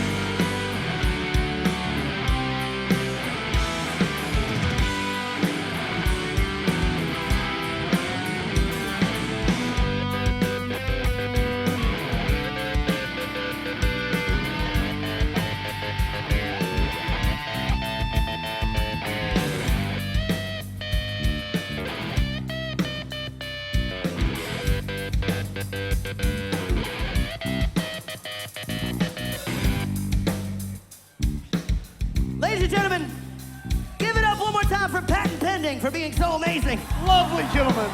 Ladies and gentlemen, give it up one more time for Patent Pending for being so amazing. Lovely gentlemen.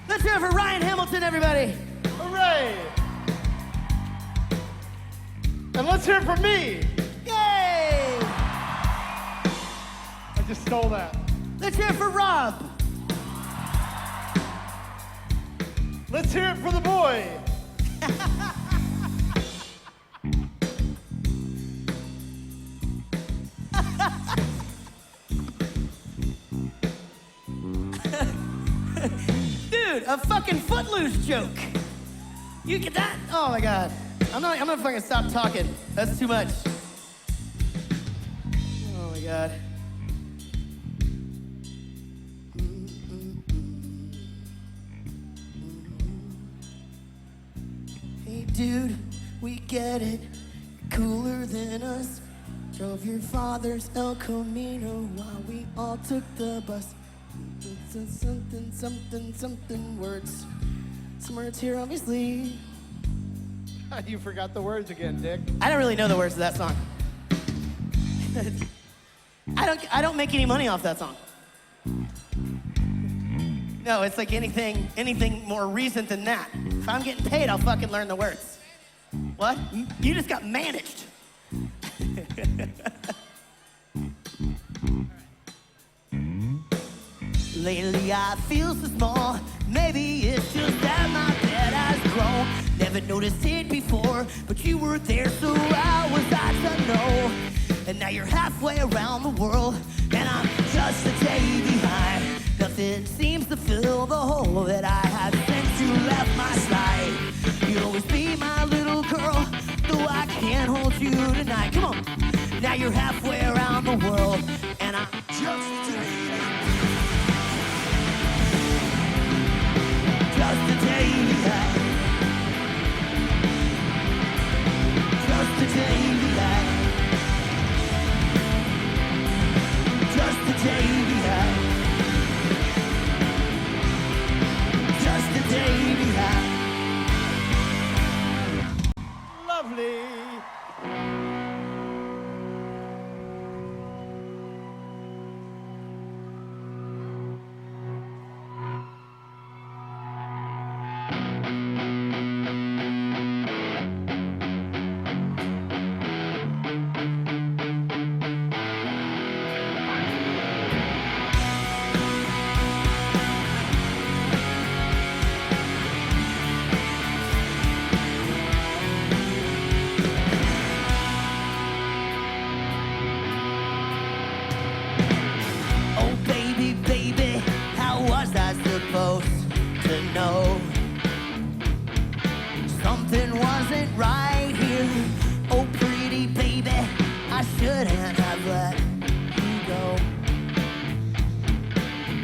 Let's hear it for Ryan Hamilton, everybody. Hooray! And let's hear it for me. Yay! just stole that. Let's hear it for Rob. Let's hear it for the boy. Dude, a fucking Footloose joke. You get that? Oh my God. I'm gonna fucking stop talking. That's too much. Oh my God. Hey dude, we get it. Cooler than us. Drove your father's El Camino while we all took the bus. Something words. Some words here, obviously. You forgot the words again, Dick. I don't really know the words to that song. I don't make any money off that song. No, it's like anything more recent than that. If I'm getting paid, I'll fucking learn the words. What? You just got managed. Lately I feel so small. Maybe it's just that my bed has grown. Never noticed it before, but you were there, so how was I to know? And now you're halfway around the world, and I'm just a day behind. Nothing seems to fill the hole that I have since you left my side. You'll always be my little girl, though I can't hold you tonight. Come on. Now you're halfway around the world, and I'm just a day behind. Just a day behind. Just a day behind. Just a day behind. Just a day behind. Lovely. Oh baby, baby, how was I supposed to know? Something wasn't right here. Oh pretty baby, I shouldn't have let you go.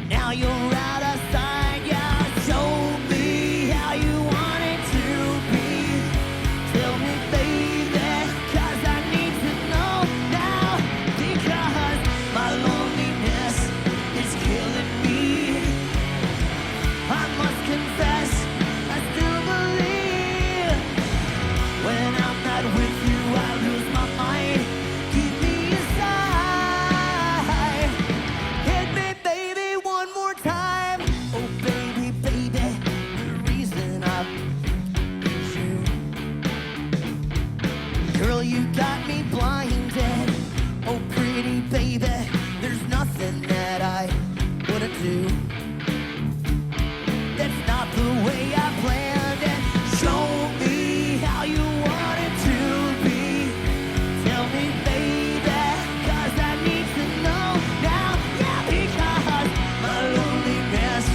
Now you're out of sight, yeah, show me how you want it to be. Tell me baby, 'cause I need to know now. Because my loneliness is killing me. I must confess, I still believe when I'm not with you, I lose my mind. Keep me inside. Hit me, baby, one more time. Oh, baby, baby, the reason I is you. Girl, you got me blinded. Oh, pretty baby, there's nothing that I wouldn't do. That's not the way I planned it. Show me how you want it to be. Tell me, baby, 'cause I need to know now. Yeah, because my loneliness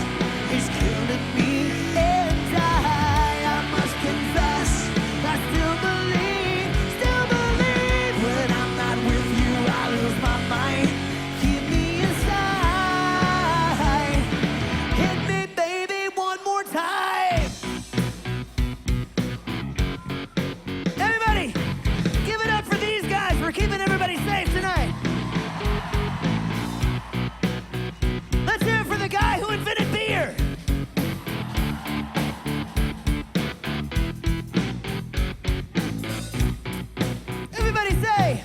is killing me. And I must confess, I still believe when I'm not with you, I lose my mind. Keep me inside. Hit me, baby, one more time. Everybody, give it up for these guys. We're keeping everybody safe tonight. Let's hear it for the guy who invented beer. Everybody say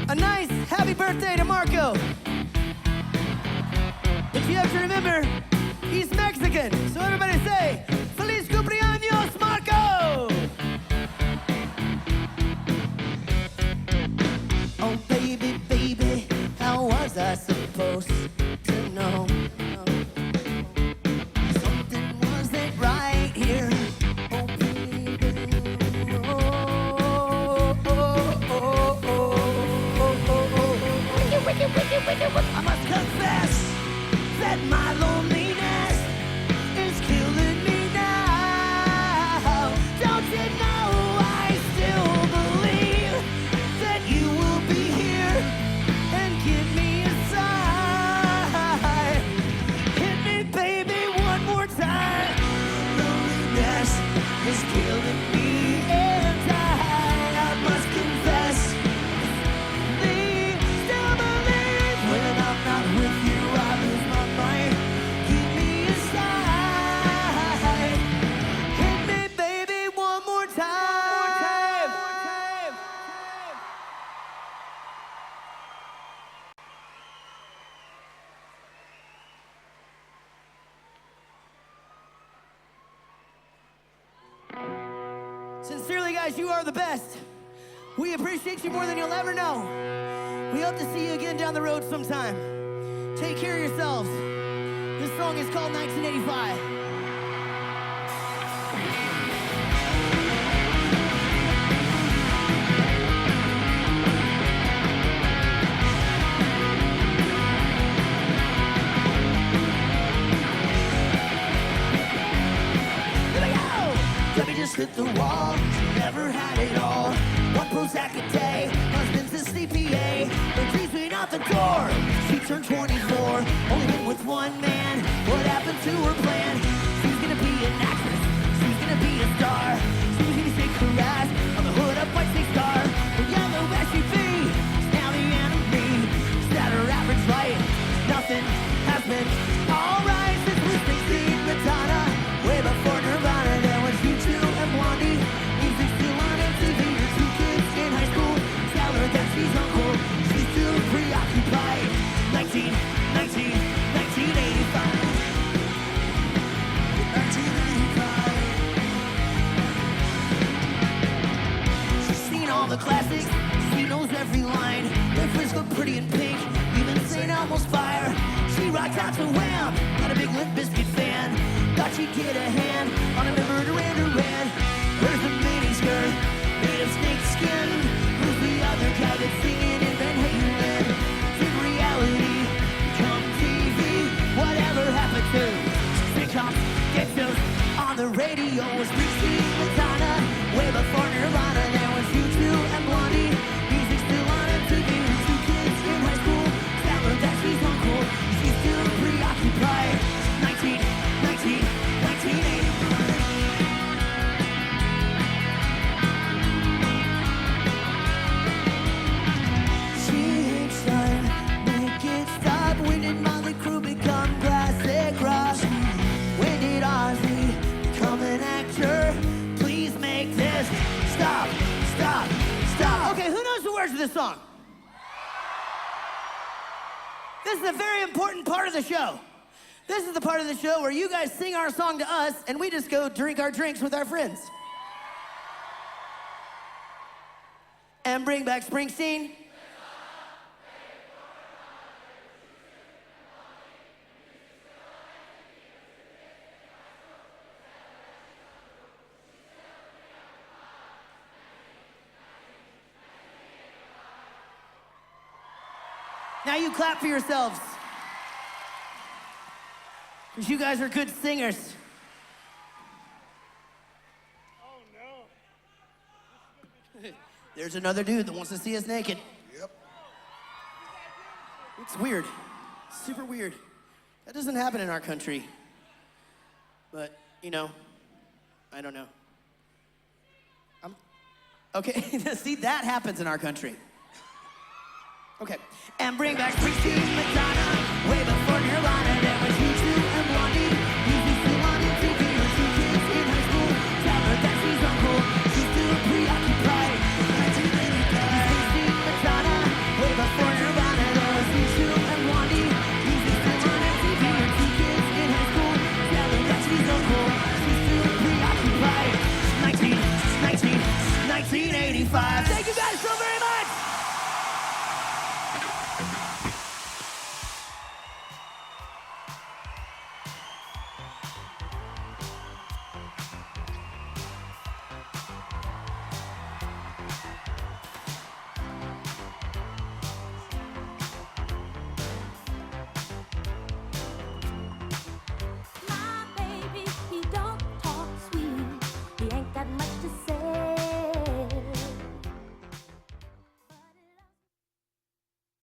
a nice happy birthday to Marco. But you have to remember, he's Mexican. So everybody say, Feliz cumpleaños, Marco! Oh, baby, baby, guys, you are the best. We appreciate you more than you'll ever know. We hope to see you again down the road sometime. Take care of yourselves. This song is called 1985. Hit the wall, she never had it all. One Prozac a day, husband's a CPA. Her dreams went out the door. She turned 24, only been with one man. What happened to her plan? She's gonna be an actress, she's gonna be a star. She was gonna shake her ass on the hood of White State Star. Her yellow SUV is now the enemy. Is that her average life? Nothing has been alright since we Stacy Madonna. Way before Nirvana, there was U2 and Blondie. Music still on MTV. Her two kids in high school tell her that she's uncool. She's still preoccupied. 1985. 1985. She's seen all the classics. She knows every line. Her friends look pretty in pink. Even St. Elmo's Fire. She rocked out to Wham. Not a big Limp Bizkit fan. Thought she'd get a hand on a member Duran Duran. Where's the mini skirt made of snake skin? Who's the other guy that's singing in Van Halen? Did reality become TV? Whatever happened to sitcoms, get shows on the radio? Was Springsteen, Madonna, way before Nirvana. There was U2 and Blondie. Music still on MTV. Her two kids in high school tell her that she's uncool. She's still preoccupied. 1985. She hates time, make it stop. When did Motley Crue become classic rock? When did Ozzy become an actor? Please make this stop, stop, stop. Okay, who knows the words of this song? This is a very important part of the show. This is the part of the show where you guys sing our song to us and we just go drink our drinks with our friends. And bring back Springsteen. Now you clap for yourselves. Because you guys are good singers. Oh, no. There's another dude that wants to see us naked. Yep. It's weird. Super weird. That doesn't happen in our country. But, you know, I don't know. Okay, see, that happens in our country. Okay. And bring back Springsteen, Madonna.